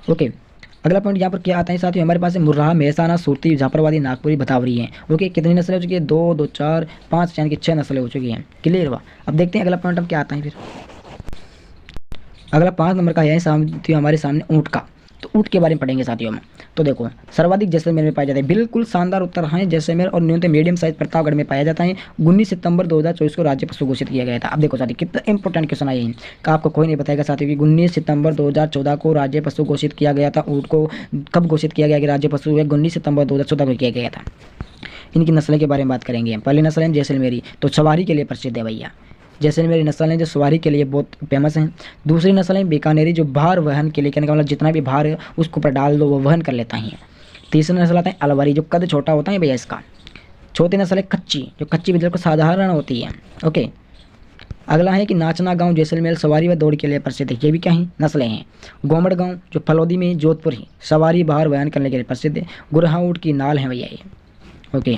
ओके, अगला पॉइंट यहाँ पर क्या आता है साथियों, हमारे पास है मुर्राह, मेहसाना, सूरती, जाफरवादी, नागपुरी, भतावरी है। ओके, कितनी नस्लें हो चुकी है, 2, 2, 4, 5, यानी कि 6 नस्लें हो चुकी हैं। क्लियर हुआ। अब देखते हैं अगला पॉइंट अब क्या आता है फिर। अगला 5 नंबर का है साथियों हमारे सामने ऊँट का। तो ऊँट के बारे में पढ़ेंगे साथियों में। तो देखो सर्वाधिक जैसलमेर में पाया जाता है, बिल्कुल शानदार उत्तर है जैसलमेर, और न्यूनतम मीडियम साइज प्रतापगढ़ में पाया जाता है। 19 सितंबर 2024 को राज्य पशु घोषित किया गया था। अब देखो साथियों कितना इंपॉर्टेंट क्वेश्चन है का, आपको कोई नहीं बताएगा साथियों कि 19 सितंबर 2014 को राज्य पशु घोषित किया गया था। ऊँट को कब घोषित किया गया कि राज्य पशु है, 19 सितंबर 2014 को किया गया था। इनकी नस्लें के बारे में बात करेंगे हम। पहली नस्ल है जैसलमेरी, तो सवारी के लिए प्रसिद्ध है भैया। जैसलमेरी नस्ल है जो सवारी के लिए बहुत फेमस है। दूसरी नस्ल है बीकानेरी, जो भार वहन के लिए, कहने का मतलब जितना भी भार है उसको ऊपर डाल दो वो वहन कर लेता है। तीसरी नस्ल आता है अलवरी, जो कद छोटा होता है भैया इसका। चौथी नस्ल है कच्ची, जो कच्ची बिल्कुल साधारण होती है। ओके, अगला है कि नाचना गांव जैसलमेर सवारी व दौड़ के लिए प्रसिद्ध है। ये भी क्या है, नस्लें हैं। गोमड़ गांव जो फलौदी में जोधपुर है, सवारी भार वहन करने के लिए प्रसिद्ध है। गुरहा ऊँट की नाल है भैया ये। ओके,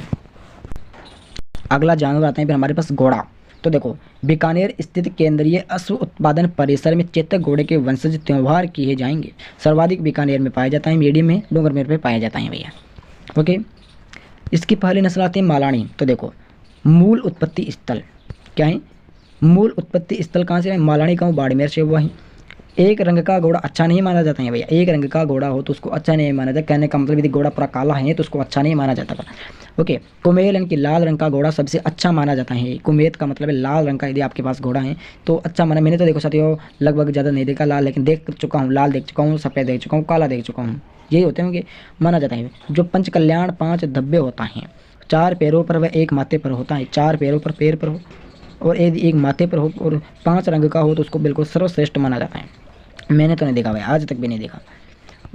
अगला जानवर आते हैं फिर हमारे पास घोड़ा। तो देखो बीकानेर स्थित केंद्रीय अश्व उत्पादन परिसर में चेतक घोड़े के वंशज त्यौहार किए जाएंगे। सर्वाधिक बीकानेर में पाया जाता है, मीडियम में डूंगरमेर में पाया जाता है भैया। ओके, इसकी पहली नस्ल आती है मालानी। तो देखो मूल उत्पत्ति स्थल क्या है, मूल उत्पत्ति स्थल कहाँ से है, मालानी गाँव बाड़मेर से हुआ है। एक रंग का घोड़ा अच्छा नहीं माना जाता है भैया, एक रंग का घोड़ा हो तो उसको अच्छा नहीं माना जाता। कहने का मतलब यदि घोड़ा पूरा काला है तो उसको अच्छा नहीं माना जाता। ओके, कुमेल यानी कि लाल रंग का घोड़ा सबसे अच्छा माना जाता है। कुमेत का मतलब है लाल रंग का, यदि आपके पास घोड़ा है तो अच्छा माना। मैंने तो देखो साथियों लगभग ज़्यादा नहीं देखा लाल, लेकिन देख चुका हूँ, लाल देख चुका हूँ, सफ़ेद देख चुका हूँ, काला देख चुका हूँ, यही होते होंगे माना जाता है। जो पंचकल्याण 5 धब्बे होता है, 4 पैरों पर व 1 माथे पर होता है। 4 पैरों पर पैर पर हो और यदि 1 माथे पर हो और 5 रंग का हो तो उसको बिल्कुल सर्वश्रेष्ठ माना जाता है। मैंने तो नहीं देखा भाई, आज तक भी नहीं देखा।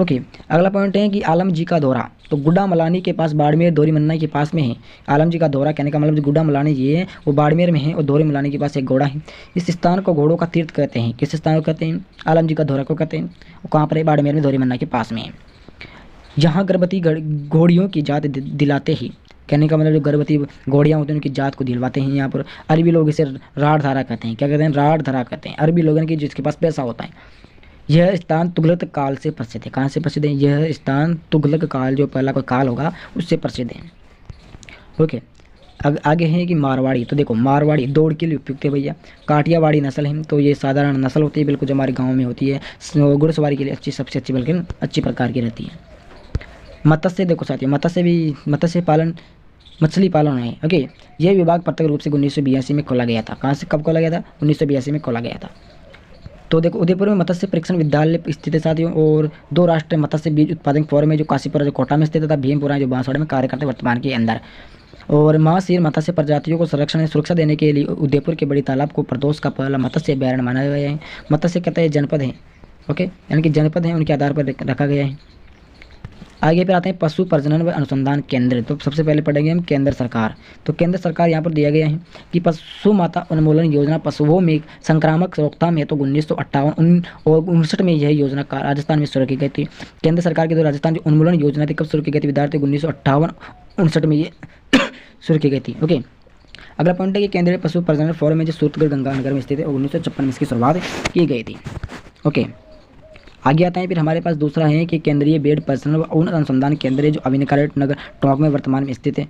ओके, अगला पॉइंट है कि आलम जी का दौरा। तो गुड्डा मलानी के पास, बाड़मेर दोरी मन्ना के पास में है आलम जी का दौरा। कहने का मतलब जो गुड्डा मलानी ये है वो बाड़मेर में है और दोरी मलानी के पास एक घोड़ा है। इस स्थान को घोड़ों का तीर्थ कहते हैं। किस स्थान को कहते हैं, आलम जी का दौरा को कहते हैं। वो कहाँ पर है, बाड़मेर में दोरी मन्ना के पास में है। यहाँ गर्भवती घोड़ियों की जात दिलाते ही, कहने का मतलब जो गर्भवती घोड़ियाँ होती हैं उनकी जात को दिलवाते हैं। यहाँ पर अरबी लोग इसे राढ़ धारा कहते हैं। क्या कहते हैं, राढ़ धारा कहते हैं। अरबी लोगों की जिसके पास पैसा होता है। यह स्थान तुगलक काल से प्रसिद्ध है। कहाँ से प्रसिद्ध है, यह स्थान तुगलक काल, जो पहला कोई काल होगा उससे प्रसिद्ध है। ओके, आगे है कि मारवाड़ी। तो देखो मारवाड़ी दौड़ के लिए उपयुक्त है भैया। काठियावाड़ी नस्ल है, तो ये साधारण नस्ल होती है, बिल्कुल जो हमारे गाँव में होती है। घुड़सवारी के लिए अच्छी, सबसे अच्छी बल्कि अच्छी प्रकार की रहती है। मत्स्य, देखो साथियों मत्स्य पालन, मछली पालन है। ओके, यह विभाग प्रत्यक्ष रूप से 1982 में खोला गया था। कहाँ से, कब खोला गया था, 1982 में खोला गया था। तो देखो उदयपुर में मत्स्य परीक्षण विद्यालय स्थित है साथियों, और 2 राष्ट्रीय मत्स्य बीज उत्पादन फोरम है जो काशीपुरा जो कोटा में स्थित है, तथा भीमपुरा जो बांसवाड़ा में कार्य करते वर्तमान के अंदर। और महासीर मत्स्य प्रजातियों को संरक्षण सुरक्षा देने के लिए उदयपुर के बड़ी तालाब को प्रदेश का पहला मत्स्य अभ्यारण्य माना गया है। मत्स्य कहते हैं जनपद है। ओके, यानी कि जनपद है उनके आधार पर रखा गया है। आगे पर आते हैं पशु प्रजनन व अनुसंधान केंद्र। तो सबसे पहले पढ़ेंगे हम केंद्र सरकार। तो केंद्र सरकार यहाँ पर दिया गया है कि पशु माता उन्मूलन योजना पशुओं में संक्रामक रोकथाम हेतु 1958 और 1959 में यह योजना राजस्थान में शुरू की गई थी। केंद्र सरकार के द्वारा राजस्थान की उन्मूलन योजना थी, कब शुरू की गई थी विद्यार्थी, 1958-59 में ये शुरू की गई थी। ओके, अगला पॉइंट है कि केंद्रीय पशु प्रजनन फोरम है जो सूरतगढ़ गंगानगर में स्थित है और 1956 में इसकी शुरुआत की गई थी। ओके, आगे आता है फिर हमारे पास दूसरा है कि केंद्रीय बेड प्रजनन व ऊन अनुसंधान केंद्र है जो अविनाकारेट नगर टोंक में वर्तमान में स्थित है।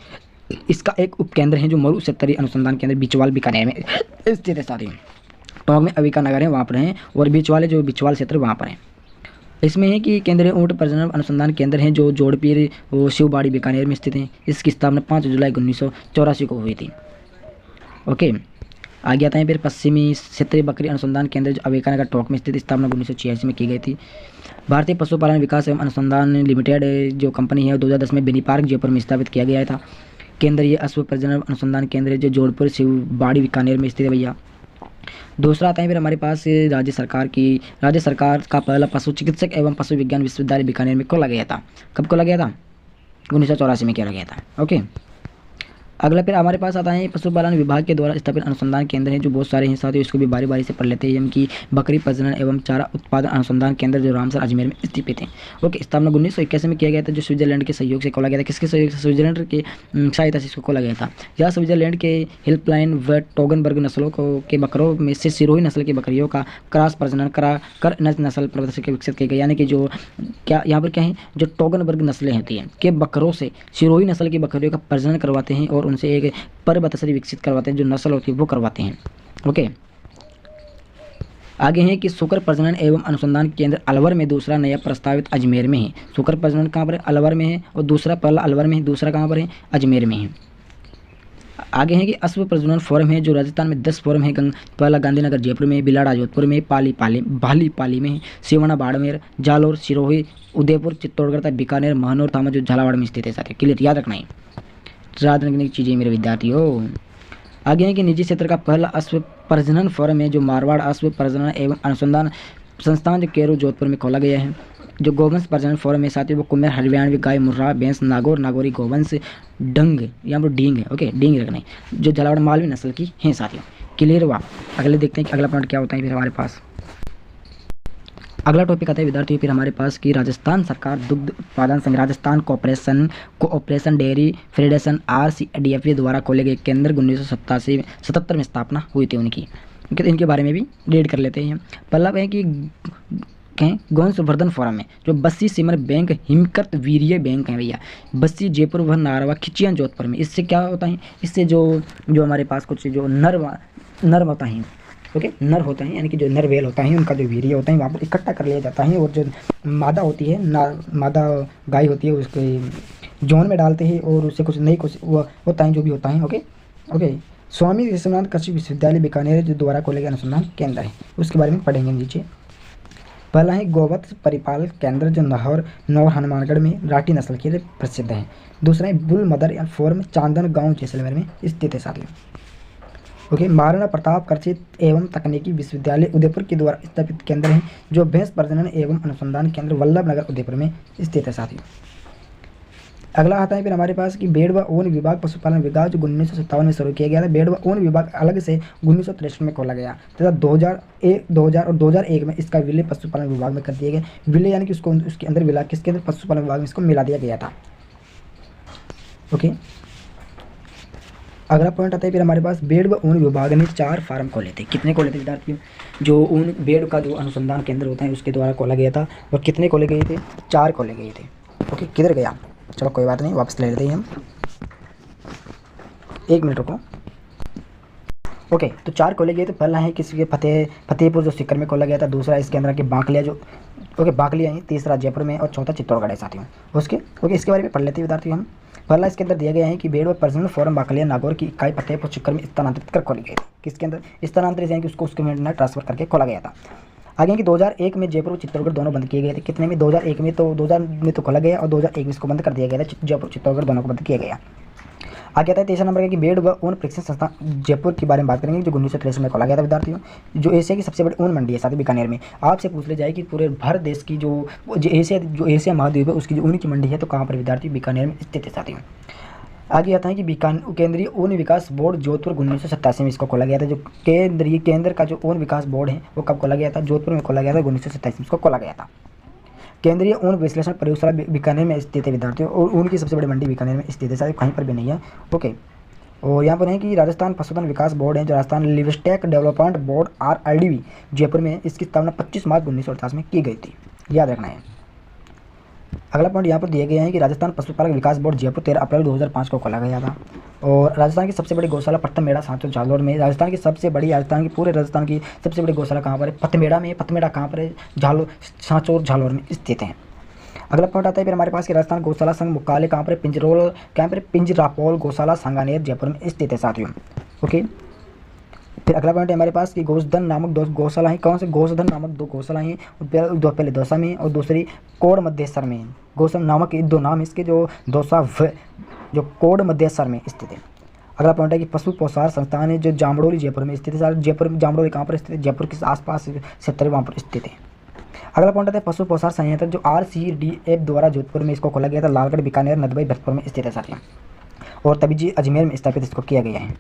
इसका एक उपकेंद्र है जो मरु क्षेत्रीय अनुसंधान केंद्र बिचवाल बीकानेर में स्थित है। साथ ही टोंक में अविका नगर है वहाँ पर है, और बिचवाल है जो बिचवाल क्षेत्र वहाँ पर है। इसमें है कि केंद्रीय ऊँट प्रजनन अनुसंधान केंद्र है जो जोड़पीर वो शिवबाड़ी बीकानेर में स्थित है। इसकी स्थापना 5 जुलाई 1984 को हुई थी। ओके, आगे आता है फिर पश्चिमी क्षेत्रीय बकरी अनुसंधान केंद्र जो अवेका नगर टोंक में स्थित, स्थापना 1986 में की गई थी। भारतीय पशुपालन विकास एवं अनुसंधान लिमिटेड जो कंपनी है 2010 में बेनी पार्क जयपुर में स्थापित किया गया था। केंद्र ये अश्व प्रजनन अनुसंधान केंद्र है जो जोधपुर शिवबाड़ी बीकानेर में स्थित है भैया। दूसरा आता है फिर हमारे पास राज्य सरकार का पहला पशु चिकित्सक एवं पशु विज्ञान विश्वविद्यालय बीकानेर में खोला गया था। कब खोला गया था? 1984 में किया गया था। ओके, अगला फिर हमारे पास आता है पशुपालन विभाग के द्वारा स्थापित अनुसंधान केंद्र है जो बहुत सारे हैं साथियों, इसको भी बारी बारी से पढ़ लेते हैं। कि बकरी प्रजनन एवं चारा उत्पादन अनुसंधान केंद्र जो रामसर अजमेर में स्थित है। ओके, स्थापना 1981 में किया गया था जो स्विट्जरलैंड के सहयोग से खोला गया था। किसके सहयोग से? स्विट्जरलैंड के सहायता से इसको खोला गया था। यह स्विट्जरलैंड के हेल्पलाइन व टोगनबर्ग नस्लों के बकरों में से सिरोही नस्ल की बकरियों का क्रॉस प्रजनन करा कर नस्ल प्रदर्शक विकसित की गई। यानी कि जो क्या यहाँ पर क्या है, जो टोगनबर्ग नस्लें होती हैं के बकरों से सिरोही नस्ल की बकरियों का प्रजनन करवाते हैं और उनसे एक परबतसरी विकसित करवाते हैं, जो नस्ल होती है वो करवाते हैं। ओके, आगे है कि शुक्र प्रजनन एवं अनुसंधान केंद्र अलवर में, दूसरा नया प्रस्तावित अजमेर में है। शुक्र प्रजनन कहाँ पर है? अलवर में है। और दूसरा पहला अलवर में है, दूसरा कहाँ पर है? अजमेर में है। आगे है कि अश्व प्रजनन फोरम है जो राजस्थान में 10 फोरम है। पहला गांधीनगर जयपुर में, बिलाड़ा जोधपुर में, भाली में, सिवना बाड़मेर, जालोर, सिरोही, उदयपुर, चित्तौड़गढ़, बीकानेर, महानौर, थामा जो झालावाड़ में स्थित है। साथ क्लियर याद रखना है, याद रखने की चीज़ें मेरे विद्यार्थियों। आगे है कि निजी क्षेत्र का पहला अश्व प्रजनन फोरम है जो मारवाड़ अश्व प्रजनन एवं अनुसंधान संस्थान जो केरू जोधपुर में खोला गया है। जो गोवंश प्रजनन फोरम है साथियों वो कुमेर, हरियाणवी गाय, मुर्रा, भैंस, नागौर, नागौरी गोवंश, डंग, यहाँ पर डींग है। ओके, डींग रखना है, जो झालावाड़ मालवी नस्ल की हैं साथियों। क्लियर हुआ? अगले देखते हैं कि अगला पॉइंट क्या होता है फिर हमारे पास। अगला टॉपिक आता है विद्यार्थियों फिर हमारे पास कि राजस्थान सरकार दुग्ध उत्पादन संघ, Rajasthan cooperation dairy federation RCDFA द्वारा खोले गए केंद्र 1977 में स्थापना हुई थी उनकी। इनके बारे में भी रीड कर लेते हैं। पहला है कि गौण संवर्धन फोरम है जो बस्सी सिमर बैंक, हिमकर्त वीर्य बैंक है भैया, बस्सी जयपुर व नारवा खिचियां जोधपुर में। इससे क्या होता है? इससे जो हमारे पास कुछ जो नर होता है, ओके, नर होता है यानी कि जो नरवेल होता है उनका जो वीर्य होता है वहाँ पर इकट्ठा कर लिया जाता है और जो मादा होती है मादा गाय होती है उसके जोन में डालते हैं और उससे कुछ होता है जो भी होता है। ओके, स्वामी विश्वनाथ कृषि विश्वविद्यालय बीकानेर जो द्वारा खोले गए अनुसंधान केंद्र है, उसके बारे में पढ़ेंगे नीचे। पहला है गोवत्स परिपाल केंद्र जो नौर हनुमानगढ़ में राठी नस्ल के लिए प्रसिद्ध है। दूसरा है बुल मदर फोरम चांदन गांव जैसलमेर में स्थित है साथियों। ओके, महाराणा प्रताप कृषि एवं तकनीकी विश्वविद्यालय उदयपुर के द्वारा स्थापित केंद्र है जो भैंस प्रजनन एवं अनुसंधान केंद्र वल्लभ नगर उदयपुर में स्थित है साथियों। अगला आता है फिर हमारे पास कि भेड़ व ऊन विभाग पशुपालन विभाग जो 1957 में शुरू किया गया था। भेड़ व ऊन विभाग अलग से 1963 में खोला गया तथा 2000 और 2001 में इसका विलय पशुपालन विभाग में कर दिया गया। विलय यानी कि उसके अंदर विला किसके अंदर? पशुपालन विभाग में इसको मिला दिया गया था। ओके, अगला पॉइंट आता है फिर हमारे पास भेड़ व ऊन विभाग ने 4 फार्म खोले थे। कितने खोले थे विद्यार्थियों? जो ऊन भेड़ का जो अनुसंधान केंद्र होता है उसके द्वारा खोला गया था। और कितने खोले गए थे? 4 खोले गए थे। ओके, किधर गया? चलो कोई बात नहीं, वापस ले लेते हैं हम, 1 मिनट रुको। ओके, तो 4 खोले गए थे। पहला है किसी के फतेहपुर जो सीकर में खोला गया था। दूसरा इसके अंदर के बांकलिया जो बांकलिया है। तीसरा जयपुर में और चौथा चित्तौड़गढ़ है साथियों। इसके बारे में पढ़ लेते हैं विद्यार्थियों हम। पहला इसके अंदर दिया गया है कि भेड़ व प्रजनन फोरम बांकलिया नागौर की इकाई फतेहपुर सीकर में स्थानांतरित कर खोली गई थी। किसके अंदर स्थानांतरित है कि उसके में ट्रांसफर करके खोला गया था। आगे कि 2001 में जयपुर और चित्तौड़गढ़ दोनों बंद किए गए थे। कितने में? 2001 में। तो 2000 में तो खोला गया और 2001 में इसको बंद कर दिया गया था। जयपुर चित्तौड़गढ़ दोनों को बंद किया गया। आगे आता है तीसरा नंबर का कि भेड़ व ऊन प्रशिक्षण संस्थान जयपुर के बारे में बात करेंगे जो 1963 में खोला गया था विद्यार्थियों। जो एशिया की सबसे बड़ी ऊन मंडी है साथ ही बीकानेर में। आपसे पूछ ले जाए कि पूरे भारत देश की जो एशिया महाद्वीप है उसकी जो ऊन की मंडी है तो कहाँ पर विद्यार्थी? बीकानेर में स्थित है साथियों। आगे आता है कि केंद्रीय ऊन विकास बोर्ड जोधपुर 1987 में इसको खोला गया था। जो केंद्र का जो ऊन विकास बोर्ड है वो कब खोला गया था? जोधपुर में खोला गया था, 1927 में इसको खोला गया था। केंद्रीय ऊन विश्लेषण प्रयोगशाला बीकानेर में स्थित है विद्यार्थियों। और ऊन की सबसे बड़ी मंडी बीकानेर में स्थित है, शायद कहीं पर भी नहीं है। ओके, और यहाँ पर है कि राजस्थान पशुधन विकास बोर्ड है जो Rajasthan livestock development board RLDB Jaipur में, इसकी स्थापना 25 मार्च 1948 में की गई थी। याद रखना है। अगला पॉइंट यहाँ पर दिए गए हैं कि राजस्थान पशुपालक विकास बोर्ड जयपुर 13 अप्रैल 2005 को खोला गया था। और राजस्थान की सबसे बड़ी गौशाला पत्थमेड़ा सांचौर झालोर में। राजस्थान की पूरे राजस्थान की सबसे बड़ी गौशाला कहाँ पर है? पत्थमेड़ा में। पत्थमेड़ा कहाँ पर है? सांचौर झालोर में स्थित है। अगला पॉइंट आता है फिर हमारे पास कि राजस्थान गौशाला संघ मुख्यालय कहाँ पर? पिंजरापोल गौशाला सांगानेर जयपुर में स्थित है साथियों। ओके, फिर अगला पॉइंट है हमारे पास कि गोवर्धन नामक 2 गौशाला हैं। कौन से? गोवर्धन नामक 2 गौशाला हैं। पहले दौसा में और दूसरी कोड़ मध्य में। गौशाला नामक 2 नाम इसके, जो दौसा व जो कोड़ मध्य में स्थित है। अगला पॉइंट है कि पशु पोषार संस्थान है, जो जामड़ौली जयपुर में स्थित है। जयपुर जामड़ौली कहाँ पर स्थित है? जयपुर के आसपास क्षेत्र वहाँ पर स्थित है। अगला पॉइंट है पशु पोषार संयंत्र, जो RCDF द्वारा जोधपुर में इसको खोला गया था। लालगढ़, बीकानेर, नदबई, भरतपुर में स्थित है साथियों। और तभी जी अजमेर में स्थापित इसको किया गया है।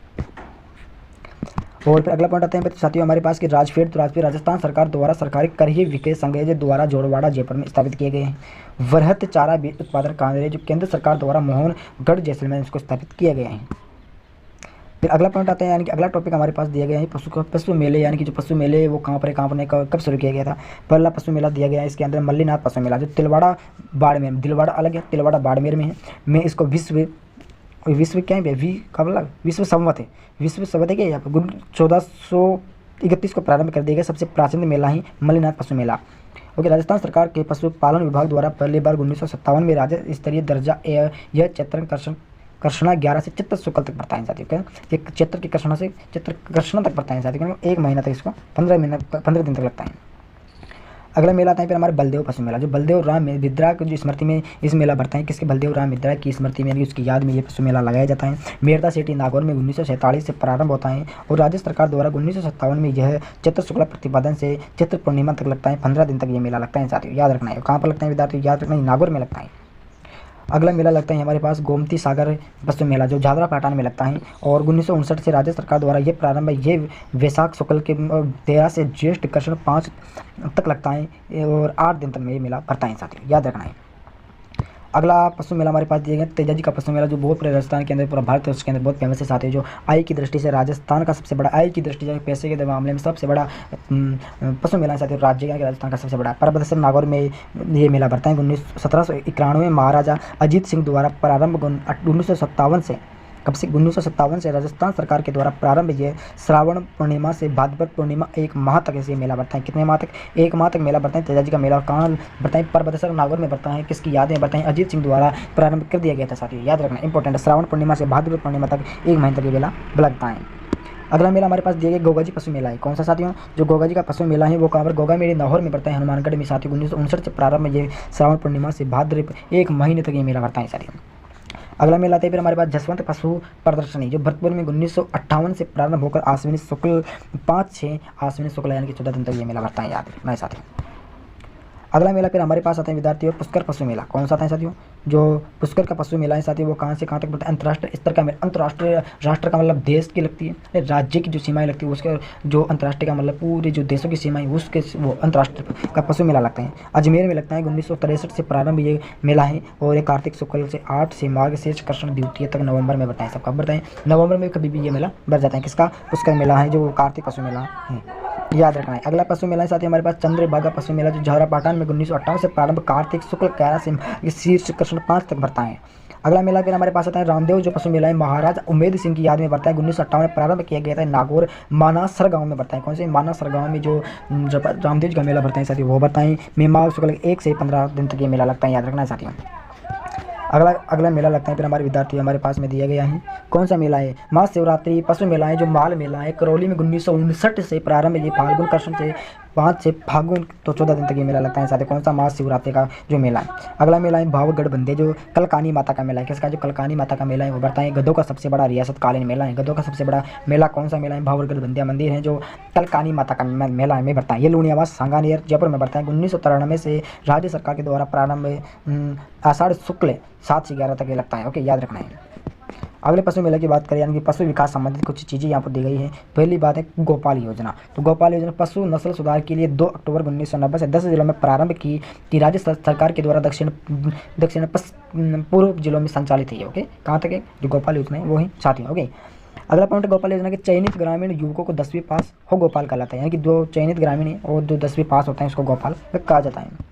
और फिर अगला पॉइंट आते हैं साथियों हमारे पास कि राजफेड, तो राजफेड राजस्थान सरकार द्वारा सरकारी करही विक्रय संघ द्वारा जोड़वाड़ा जयपुर में स्थापित किए गए हैं। वृहत चारा बीज उत्पादन केंद्र, जो केंद्र सरकार द्वारा मोहनगढ़ जैसलमेर इसको स्थापित किए गए हैं। फिर अगला पॉइंट आता है, यानी कि अगला टॉपिक हमारे पास दिया गया है पशु मेले, यानी कि जो पशु मेले वो कहाँ पर है, कहाँ पर कब शुरू किया गया था। पहला पशु मेला दिया गया है इसके अंदर मल्लीनाथ पशु मेला, जो तिलवाड़ा बाड़मेर, दिलवाड़ा अलग है, तिलवाड़ा बाड़मेर में है। मैं इसको विश्व क्या है, विश्व संवत है, विश्व संवत है क्या यहाँ पर 1431 को प्रारंभ कर दिया गया। सबसे प्राचीन मेला ही मल्लीनाथ पशु मेला। ओके, राजस्थान सरकार के पशुपालन विभाग द्वारा पहली बार 1957 में राज्य स्तरीय दर्जा यह कर्षणा 11 से चित्र शुक्ल तक बढ़ता है साथियों। चित्र की कर्षणा से चित्र कर्षणा तक बढ़ता है साथियों। 1 महीना तक इसको 15 दिन तक लगता है। अगला मेला आता है फिर हमारे बलदेव पशु मेला, जो बलदेव राम मिद्रा की स्मृति में इस मेला बढ़ता है। किसके? बलदेव राम मिद्रा की स्मृति में, यानी उसकी याद में ये पशु मेला लगाया जाता है। मेरता सिटी नागौर में 1947 से प्रारंभ होता है और राज्य सरकार द्वारा 1957 में यह चित्र शुक्ला प्रतिपादन से चित्र पूर्णिमा तक लगता है। 15 दिन तक ये मेला लगता है साथियों, याद रखना है। कहाँ पर लगता है विद्यार्थी? याद रखना है, नागौर में लगता है। अगला मेला लगता है हमारे पास गोमती सागर पशु मेला, जो झादरा पाटन में लगता है और 1959 से राज्य सरकार द्वारा ये प्रारंभ है। ये वैशाख शुक्ल के 13 से ज्येष्ठ कृष्ण 5 तक लगता है और 8 दिन तक में ये मेला भरता है साथियों, याद रखना है। अगला पशु मेला हमारे पास दिए गए तेजाजी का पशु मेला, जो बहुत पूरे राजस्थान के अंदर, पूरा भारत उसके अंदर बहुत फेमस है साथियों। जो आय की दृष्टि से राजस्थान का सबसे बड़ा, आय की दृष्टि से पैसे के मामले में सबसे बड़ा पशु मेला साथियों राज्य का, राजस्थान का सबसे बड़ा। परबतसर नागौर में ये मेला बढ़ता है। 1791 में महाराजा अजीत सिंह द्वारा प्रारंभ 1957 से, कब से? 1957 से राजस्थान सरकार के द्वारा प्रारंभ ये श्रावण पूर्णिमा से भाद्रपद पूर्णिमा 1 माह तक ऐसे मेला बढ़ता है। कितने माह तक? 1 माह तक मेला बढ़ता है तेजाजी का मेला। कहाँ बढ़ता है? परबतसर नागौर में बढ़ता है। किसकी यादें बढ़ता है? अजीत सिंह द्वारा प्रारंभ कर दिया गया था साथियों, याद रखना इंपॉर्टेंट है। श्रावण पूर्णिमा से भाद्रपद पूर्णिमा तक 1 महीने तक ये मेला लगता है। अगला मेला हमारे पास दिया गया गोगाजी पशु मेला है। कौन सा साथियों? जो गोगाजी का पशु मेला है वो कहाँ पर? गोगा मेरी लाहौर में बढ़ता है, हनुमानगढ़ में साथियों। 1959 से प्रारंभ ये श्रावण पूर्णिमा से भाद्रपद 1 महीने तक ये मेला बढ़ता है साथियों। अगला मेला आता है फिर हमारे पास जसवंत पशु प्रदर्शनी, जो भरतपुर में 1958 से प्रारंभ होकर आश्विनी शुक्ल 5-6 आश्विनी शुक्ल यानी कि 14 दिन तक ये मेला बढ़ता है, याद रखना है साथियों। अगला मेला फिर हमारे पास आता है विद्यार्थियों पुष्कर पशु मेला। कौन सा आता है साथियों? जो पुष्कर का पशु मेला है साथियों वो कहाँ से कहाँ तक बढ़ता है? अंतर्राष्ट्रीय स्तर का मेला। अंतर्राष्ट्रीय, राष्ट्र का मतलब देश की लगती है, राज्य की जो सीमाएं लगती है उसके, जो अंतर्राष्ट्रीय का मतलब पूरे जो देशों की सीमाएं उसके, वो अंतर्राष्ट्रीय का पशु मेला लगता है। अजमेर में लगता है। 1963 से प्रारंभ ये मेला है और ये कार्तिक शुक्ल से 8 से माघ शेष कृष्ण द्वितीय तक नवंबर में बढ़ता है। सब कब बढ़ता है? नवंबर में कभी भी ये मेला बढ़ जाता है। किसका? पुष्कर मेला है, जो कार्तिक पशु मेला है, याद रखना है। अगला पशु मेला साथ ही हमारे पास चंद्रभागा पशु मेला, जो झारा पाटन में 1958 से प्रारंभ कार्तिक शुक्ल 11 से शीर्ष कृष्ण 5 तक बढ़ता है। अगला मेला फिर हमारे पास आता है रामदेव जो पशु मेला है, महाराजा उमेद सिंह की याद में बढ़ता है। 1958 में प्रारंभ किया गया था। नागौर मानासर गांव में बढ़ता है। कौन से? मानासर गांव में जो रामदेव जी का मेला बढ़ता है साथियों वो बढ़ता है। माघ शुक्ल 1 से 15 दिन तक ये मेला लगता है, याद रखना है साथियों। अगला मेला लगता है फिर हमारे विद्यार्थी हमारे पास में दिया गया है। कौन सा मेला है? महाशिवरात्रि पशु मेला है, जो माल मेला है। करौली में 1959 से प्रारंभ, ये फाल्गुन कृष्ण से 5 से फागुन तो 14 दिन तक ये मेला लगता है साथ। कौन सा? महाशिवरात्रि का जो मेला है। अगला मेला है भावगढ़ बंदे, जो कलकानी माता का मेला है। किसका? जो कलकानी माता का मेला है वो बढ़ता है। गधों का सबसे बड़ा रियासतकालीन मेला है। गधों का सबसे बड़ा मेला कौन सा मेला है? भावगढ़ बंदिया मंदिर है, जो कलकानी माता का मेला में बढ़ता है। ये लूणियावास सांगानेर जयपुर में बढ़ता है। 1993 से राज्य सरकार के द्वारा प्रारंभ आषाढ़ शुक्ल 7 से 11 तक ये लगता है। ओके, याद रखना है। अगले पशु मेला की बात करें, यानी कि पशु विकास संबंधित कुछ चीज़ें यहाँ पर दी गई है। पहली बात है गोपाल योजना। तो गोपाल योजना पशु नस्ल सुधार के लिए 2 अक्टूबर 1990 से 10 जिलों में प्रारंभ की राज्य सरकार के द्वारा दक्षिण पूर्व जिलों में संचालित है। ओके, कहाँ तक है जो गोपाल योजना है वो ही साथियों। ओके, अगला पॉइंट गोपाल योजना के चयनित ग्रामीण युवकों को 10वीं पास हो गोपाल कहलाता है। यानी कि जो चयनित ग्रामीण है और जो 10वीं पास होता है उसको गोपाल कहा जाता है।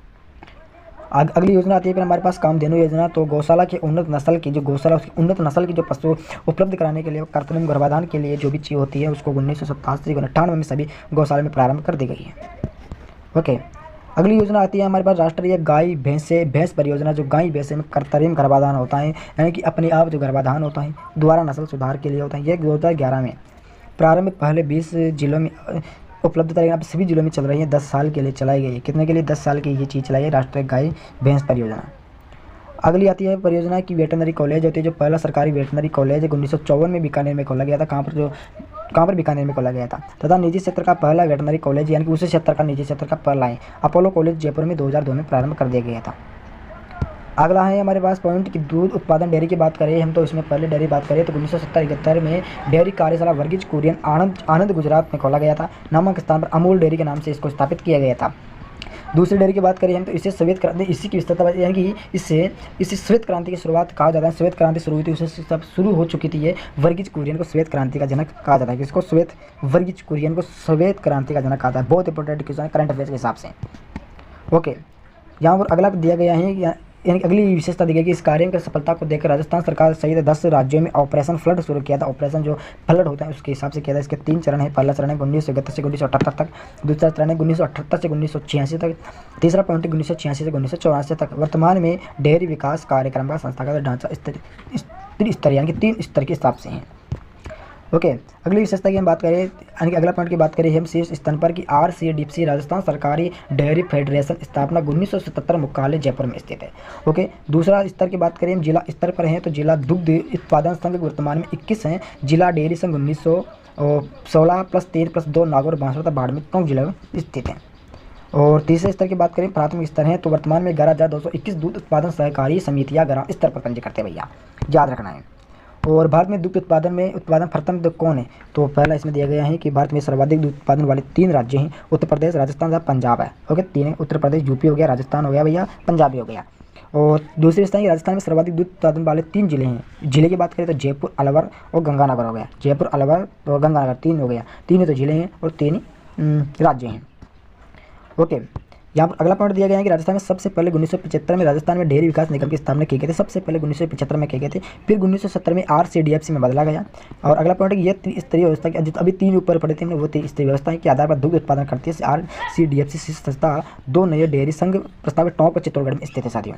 अगली योजना आती है फिर हमारे पास कामधेनु योजना। तो गौशाला की उन्नत नस्ल की जो गौशाला उसकी उन्नत नस्ल की जो पशु उपलब्ध कराने के लिए कृत्रिम गर्भाधान के लिए जो भी चीज़ होती है उसको 1987 से 98 में सभी गौशाला में प्रारंभ कर दी गई है। ओके, अगली योजना आती है हमारे पास राष्ट्रीय गाय भैंस परियोजना। जो गाय भैंस में कृत्रिम गर्भाधान होता है, यानी कि अपने आप जो गर्भाधान होता है द्वारा नस्ल सुधार के लिए होता है। ये 2011 में प्रारंभिक पहले 20 जिलों में उपलब्ध तरीके अब सभी जिलों में चल रही है। 10 साल के लिए चलाई गई है। कितने के लिए? 10 साल की ये चीज़ चलाई है, राष्ट्रीय गाय भैंस परियोजना। अगली आती है परियोजना की वेटनरी कॉलेज होती है, जो पहला सरकारी वेटनरी कॉलेज 1954 में बीकानेर में खोला गया था। कहाँ पर? बीकानेर में खोला गया था। तथा निजी क्षेत्र का पहला वेटनरी कॉलेज, यानी कि उसी क्षेत्र का निजी क्षेत्र का पहला है, अपोलो कॉलेज जयपुर में 2002 में प्रारंभ कर दिया गया था। अगला है हमारे पास पॉइंट कि दूध उत्पादन डेयरी की बात करें हम, तो इसमें पहले डेयरी बात करें तो 1970-71 में डेयरी कार्यशाला वर्गीज कुरियन आनंद गुजरात में खोला गया था। नामक स्थान पर अमूल डेयरी के नाम से इसको स्थापित किया गया था। दूसरी डेयरी की बात करें हम, तो इसे श्वेत क्रांति, इसी की विस्तृतता यानी कि इसे श्वेत क्रांति की शुरुआत कहा जाता है। श्वेत क्रांति शुरू हुई थी, उससे सब शुरू हो चुकी थी ये। वर्गीज कुरियन को श्वेत क्रांति का जनक कहा जाता है। किसको? वर्गीज कुरियन को श्वेत क्रांति का जनक कहा जाता है। बहुत इंपॉर्टेंट क्वेश्चन है करंट अफेयर्स के हिसाब से। ओके, यहाँ पर अगला दिया गया है, यानी अगली विशेषता दी गई कि इस कार्य की सफलता को देखकर राजस्थान सरकार सहित 10 राज्यों में ऑपरेशन फ्लड शुरू किया था। ऑपरेशन जो फ्लड होता है उसके हिसाब से किया था। इसके 3 चरण है। पहला चरण है 1971 से 1978 तक, दूसरा चरण है 1978 से 1986 तक, तीसरा पॉइंट 1986 से 1984 तक। वर्तमान में डेयरी विकास कार्यक्रम का संस्थागत ढांचा त्रिस्तरीय यानी कि 3 स्तर के हिसाब से है। ओके, अगली विशेषता की हम बात करें, यानी कि अगला पॉइंट की बात करें हम शीर्ष स्तर पर कि RCDFC राजस्थान सरकारी डेयरी फेडरेशन स्थापना 1977 मुख्यालय जयपुर में स्थित है। ओके, दूसरा स्तर की बात करें हम जिला स्तर पर हैं, तो जिला दुग्ध उत्पादन संघ वर्तमान में 21 हैं। जिला डेयरी संघ 1916 + 3 + 2 नागौर, बांसवाड़ा तथा बाड़मेर 9 जिलों में स्थित हैं। और तीसरे स्तर की बात करें प्राथमिक स्तर है, तो वर्तमान में 11,221 दूध उत्पादन सहकारी समितियाँ ग्राम स्तर पर पंजीकृत करते भैया, याद रखना है। और भारत में दुग्ध उत्पादन प्रथम कौन है? तो पहला इसमें दिया गया है कि भारत में सर्वाधिक दूध उत्पादन वाले 3 राज्य हैं, उत्तर प्रदेश, राजस्थान तथा पंजाब है। ओके, 3 उत्तर प्रदेश, यूपी हो गया, राजस्थान हो गया भैया, पंजाब भी हो गया। और दूसरी स्थान राजस्थान में सर्वाधिक दूध उत्पादन वाले 3 जिले हैं। जिले की बात करें तो जयपुर, अलवर और गंगानगर हो गया। जयपुर, अलवर और गंगानगर 3 हो गया। 3 तो जिले हैं और 3 राज्य हैं। ओके, यहाँ पर अगला पॉइंट दिया गया है कि राजस्थान में सबसे पहले 1975 में राजस्थान में डेयरी विकास निगम की स्थापना की गई थी। सबसे पहले 1975 में किए गए थे, फिर 1970 में RCDFC में बदला गया। और अगला पॉइंट है कि यह त्रिस्तरीय व्यवस्था की अभी 3 ऊपर पड़े थे हमने, वो त्रिस्तरीय व्यवस्था के आधार पर दुग्ध उत्पादन करती है। RCDFC संस्था 2 नए डेयरी संघ प्रस्तावित टॉप और चित्तौड़गढ़ में स्थित है साथियों।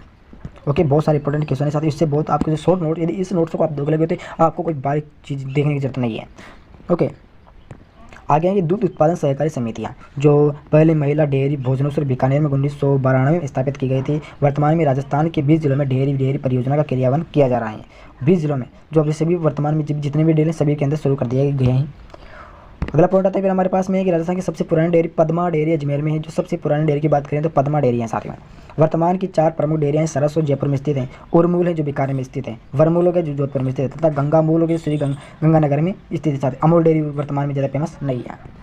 ओके, बहुत सारे इंपॉर्टेंट क्वेश्चन है साथियों। इससे बहुत आपको जो शॉर्ट नोट, यदि इस नोट्स को आप दोगे तो आपको कोई बारीक चीज़ देखने की जरूरत नहीं है। ओके, आगे हैं कि दूध उत्पादन सहकारी समितियाँ, जो पहले महिला डेयरी भोजनेश्वर बीकानेर में 1992 में स्थापित की गई थी। वर्तमान में राजस्थान के 20 जिलों में डेयरी परियोजना का क्रियान्वयन किया जा रहा है। 20 जिलों में, जो अभी सभी वर्तमान में जितने भी डेयरी सभी के अंदर शुरू कर दिए गए हैं। अगला पॉइंट आता है फिर हमारे पास में है कि राजस्थान की सबसे पुरानी डेयरी पद्मा डेयरी अजमेर में है। जो सबसे पुरानी डेयरी की बात करें तो पद्मा डेयरी है साथियों। वर्तमान की 4 प्रमुख डेयरियाँ सरसों जयपुर में स्थित हैं, उर्मूल है जो बीकानेर में स्थित है, वरमूल हो गया जो जोधपुर में स्थित है, तथा गंगामूल हो गया श्री गंगानगर में स्थित है। साथ अमूल डेयरी वर्तमान में ज़्यादा फेमस नहीं है।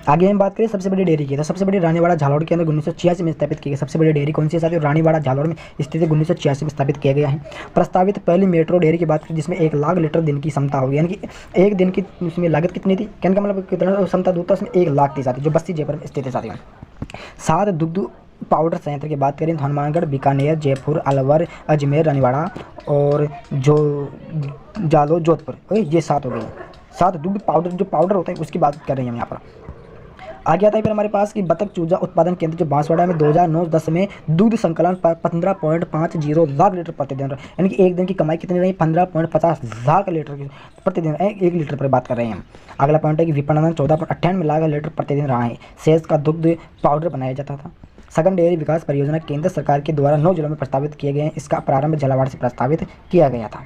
आगे हम बात करें सबसे बड़ी डेयरी की, तो सबसे बड़ी रानीवाड़ा झालोड़ के अंदर 1986 में स्थापित की गई। सबसे बड़ी डेयरी कौन सी है साथियों? रानीवाड़ा झालोड़ में स्थित 1986 में स्थापित किया गया है। प्रस्तावित पहली मेट्रो डेयरी की बात करें जिसमें 1 लाख लीटर दिन की क्षमता होगी, यानी कि एक दिन की उसमें लागत कितनी थी, कहने का मतलब कितना क्षमता दूध था उसमें 1 लाख थी साथियों, जो बस्ती जयपुर में स्थित है साथियों। 7 दुग्ध पाउडर संयंत्र की बात करें तो हनुमानगढ़, बीकानेर, जयपुर, अलवर, अजमेर, रानीवाड़ा और जालोर, जोधपुर, ये 7 हो गए। 7 दुग्ध पाउडर, जो पाउडर होता है उसकी बात कर रहे हैं हम यहाँ पर। आगे आता है फिर हमारे पास कि बतख चूजा उत्पादन केंद्र जो बांसवाड़ा में 2009-10 में दूध संकलन पर 15.50 लाख लीटर प्रतिदिन, यानी कि एक दिन की कमाई कितनी रही? 15.50 लाख लीटर प्रतिदिन, 1 लीटर पर बात कर रहे हैं हम। अगला पॉइंट है कि विपणन 14.98 लाख लीटर प्रतिदिन रहा है। शेष का दुग्ध पाउडर बनाया जाता था। सघन डेयरी विकास परियोजना केंद्र सरकार के द्वारा 9 जिलों में प्रस्तावित किए गए हैं। इसका प्रारंभ झालावाड़ से प्रस्तावित किया गया था।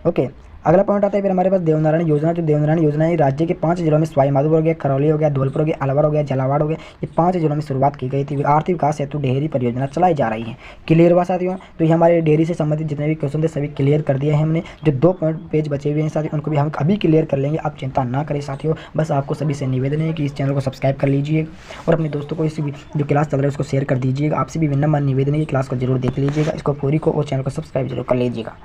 ओके, अगला पॉइंट आता है फिर हमारे पास देवनारायण योजना। जो देवनारायण योजना है राज्य के 5 जिलों में सवाई माधोपुर हो गया, करौली हो गया, धौलपुर हो गया, अलवर हो गया, झालावाड़ हो गया, ये 5 जिलों में शुरुआत की गई थी। आर्थिक विकास हेतु डेयरी परियोजना चलाई जा रही है। क्लियर हुआ साथियों? तो ये हमारे डेयरी से संबंधित जितने भी क्वेश्चन थे सभी क्लियर कर दिए हैं हमने। जो 2 पेज बचे हुए हैं साथियों उनको भी हम अभी क्लियर कर लेंगे, आप चिंता ना करें साथियों। बस आपको सभी से निवेदन है कि इस चैनल को सब्सक्राइब कर लीजिए और अपने दोस्तों को इस जो क्लास चल रहा है उसको शेयर कर दीजिएगा। आपसे भी विनम्र निवेदन है कि क्लास को जरूर देख लीजिएगा, इसको पूरी को और चैनल को सब्सक्राइब जरूर कर लीजिएगा।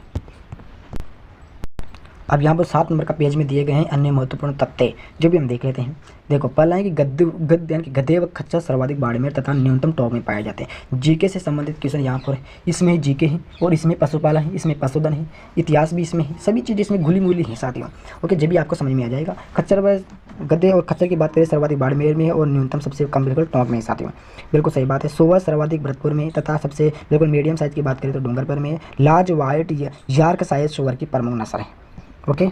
अब यहाँ पर 7 नंबर का पेज में दिए गए हैं अन्य महत्वपूर्ण तथ्य, जो भी हम देख लेते हैं। देखो, पहला है कि गद्य यानी कि गधे व खच्चर सर्वाधिक बाड़मेर तथा न्यूनतम टॉप में पाए जाते हैं। जीके से संबंधित क्वेश्चन यहाँ पर इसमें ही जीके है और इसमें पशुपालन है, इसमें पशुधन है, इतिहास भी इसमें है, सभी चीज़ें इसमें घुली मुली है साथियों। ओके, जब भी आपको समझ में आ जाएगा। खच्चर व गधे और खच्चर की बात करें सर्वाधिक बाड़मेर में है और न्यूनतम सबसे कम बिल्कुल टॉप में है साथियों, बिल्कुल सही बात है। सुअर सर्वाधिक भरतपुर में तथा सबसे बिल्कुल मीडियम साइज़ की बात करें तो डूंगरपुर में है। लार्ज वाइट यार्कशायर सुअर की प्रमुख नस्ल है। ओके,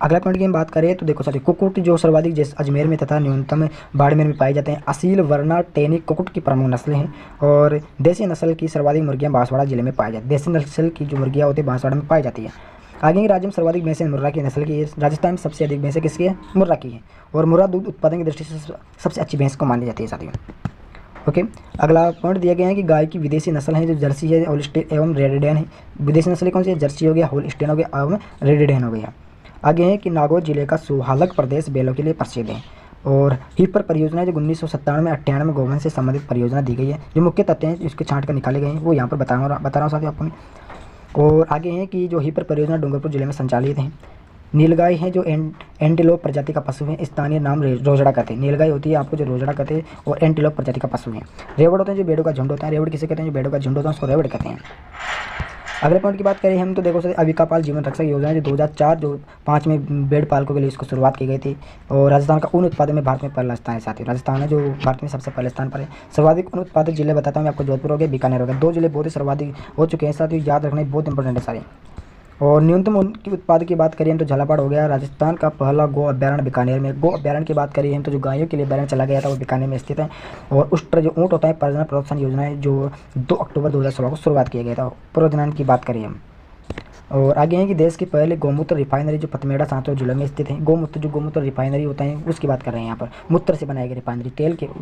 अगला पॉइंट की हम बात करें तो देखो साथियों, कुक्कुट जो सर्वाधिक जैसे अजमेर में तथा न्यूनतम बाड़मेर में पाए जाते हैं। असील वर्ना टेनी कुक्कुट की प्रमुख नस्लें हैं और देसी नस्ल की सर्वाधिक मुर्गियां बांसवाड़ा जिले में पाई जाती है। देसी नस्ल की जो मुर्गियां होती है बांसवाड़ा में पाई जाती है। आगे के राज्य में सर्वाधिक भैंसें मुर्रा की नस्ल की है। राजस्थान में सबसे अधिक भैंसें किसकी है? मुर्रा की है। और मुर्रा दूध उत्पादन की दृष्टि से सबसे अच्छी भैंस को मानी जाती है साथियों। ओके, अगला पॉइंट दिया गया है कि गाय की विदेशी नस्ल है जो जर्सी है, होल्स्टीन एवं रेडडेन है। विदेशी नस्ल कौन सी है? जर्सी हो गया, होल्स्टीन हो गया एवं रेडडेन हो गया। आगे है कि नागौर जिले का सुहालक प्रदेश बैलों के लिए प्रसिद्ध है। और हिपर परियोजना जो 1997-98 में गवर्नमेंट से संबंधित परियोजना दी गई है। जो मुख्य तथ्य हैं इसके छांट कर निकाले गए हैं वो यहाँ पर बता रहा हूँ साथियों आपको। और आगे है कि जो हिपर परियोजना डूंगरपुर जिले में संचालित है। नीलगाय है जो एंटीलोप प्रजाति का पशु है। स्थानीय नाम रोजड़ा कहते हैं। नीलगाय होती है आपको जो रोजड़ा कहते हैं और एंटीलोप प्रजाति का पशु है। रेवड़ होते हैं जो भेड़ों का झुंड होता है। रेवड़ किसे कहते हैं? जो भेड़ों का झुंड होता है उसको रेवड़ कहते हैं। अगले पॉइंट की बात करें हम तो देखो सर, अविकापाल जीवन रक्षक योजना जो 2004 जो 5 में भेड़ पालकों के लिए इसको शुरुआत की गई थी। और राजस्थान का ऊन उत्पादन में भारत में पहला स्थान है साथियों। राजस्थान है जो भारत में सबसे पहले स्थान पर है। सर्वाधिक ऊन उत्पादक जिले बताता हूँ आपको, जोधपुर हो गया, बीकानेर हो गया। 2 जिले बहुत ही सर्वाधिक हो चुके हैं साथियों, याद रखना बहुत इंपॉर्टेंट है सारे। और न्यूनतम ऊन की उत्पाद की बात करें हम तो झालावाड़ हो गया। राजस्थान का पहला गो अभ्यारण्य बीकानेर में। गो अभ्यारण्य की बात करें हम तो जो गायों के लिए अभ्यारण्य चला गया था वो बीकानेर में स्थित है। और उष्ट्र जो ऊँट होता है प्रजनन प्रोत्साहन योजना है जो 2 अक्टूबर 2016 को शुरुआत किया गया था। प्रजनन की बात करें हम। और आगे है कि देश की पहले गौमूत्र रिफाइनरी जो पतमेड़ा सांचौर जिले में स्थित है। गौमूत्र रिफाइनरी होता है उसकी बात कर रहे हैं यहाँ पर। मूत्र से बनाई गई रिफाइनरी,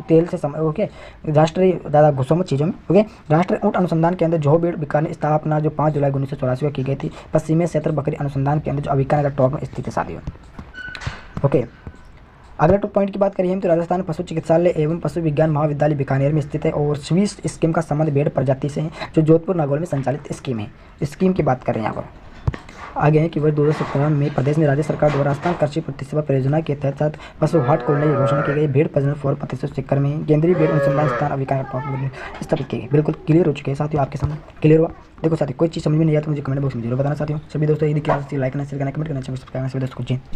तेल से ओके। राष्ट्रीय ज़्यादा घुसो मत चीज़ों में, ओके। राष्ट्रीय ऊँट अनुसंधान केंद्र जोहबेड़ बीकानेर स्थापना जो 5 जुलाई 1984 को की गई थी। पश्चिमी क्षेत्र बकरी अनुसंधान केंद्र जो बीकानेर टॉप में स्थित है साथियों। ओके, अगला पॉइंट की बात करिए हम तो राजस्थान पशु चिकित्सालय एवं पशु विज्ञान महाविद्यालय बीकानेर में स्थित है। और स्विस स्कीम का संबंध भेड़ प्रजाति से है जो जोधपुर नागौर में संचालित स्कीम है। स्कीम की बात करें यहाँ पर। आगे है कि वर्ष 2017 में प्रदेश में राज्य सरकार द्वारा राजस्थान कृषि प्रतिसेवा परियोजना के तहत पशु हाट खोलने की घोषणा की गई। भेड़ प्रजनन 4% चक्कर में केंद्रीय भेड़ अनुसंधान स्थान अभिकार स्थापित किए गए। बिल्कुल क्लियर हो चुके हैं साथियों, आपके सामने क्लियर हुआ। देखो साथियों, कोई चीज़ समझ में नहीं आया तो मुझे कमेंट बॉक्स में जरूर बताना साथियों। सभी दोस्तों यदि क्लास लाइक करना, शेयर करना, कमेंट करना, सब्सक्राइब करना सभी दोस्तों को जी।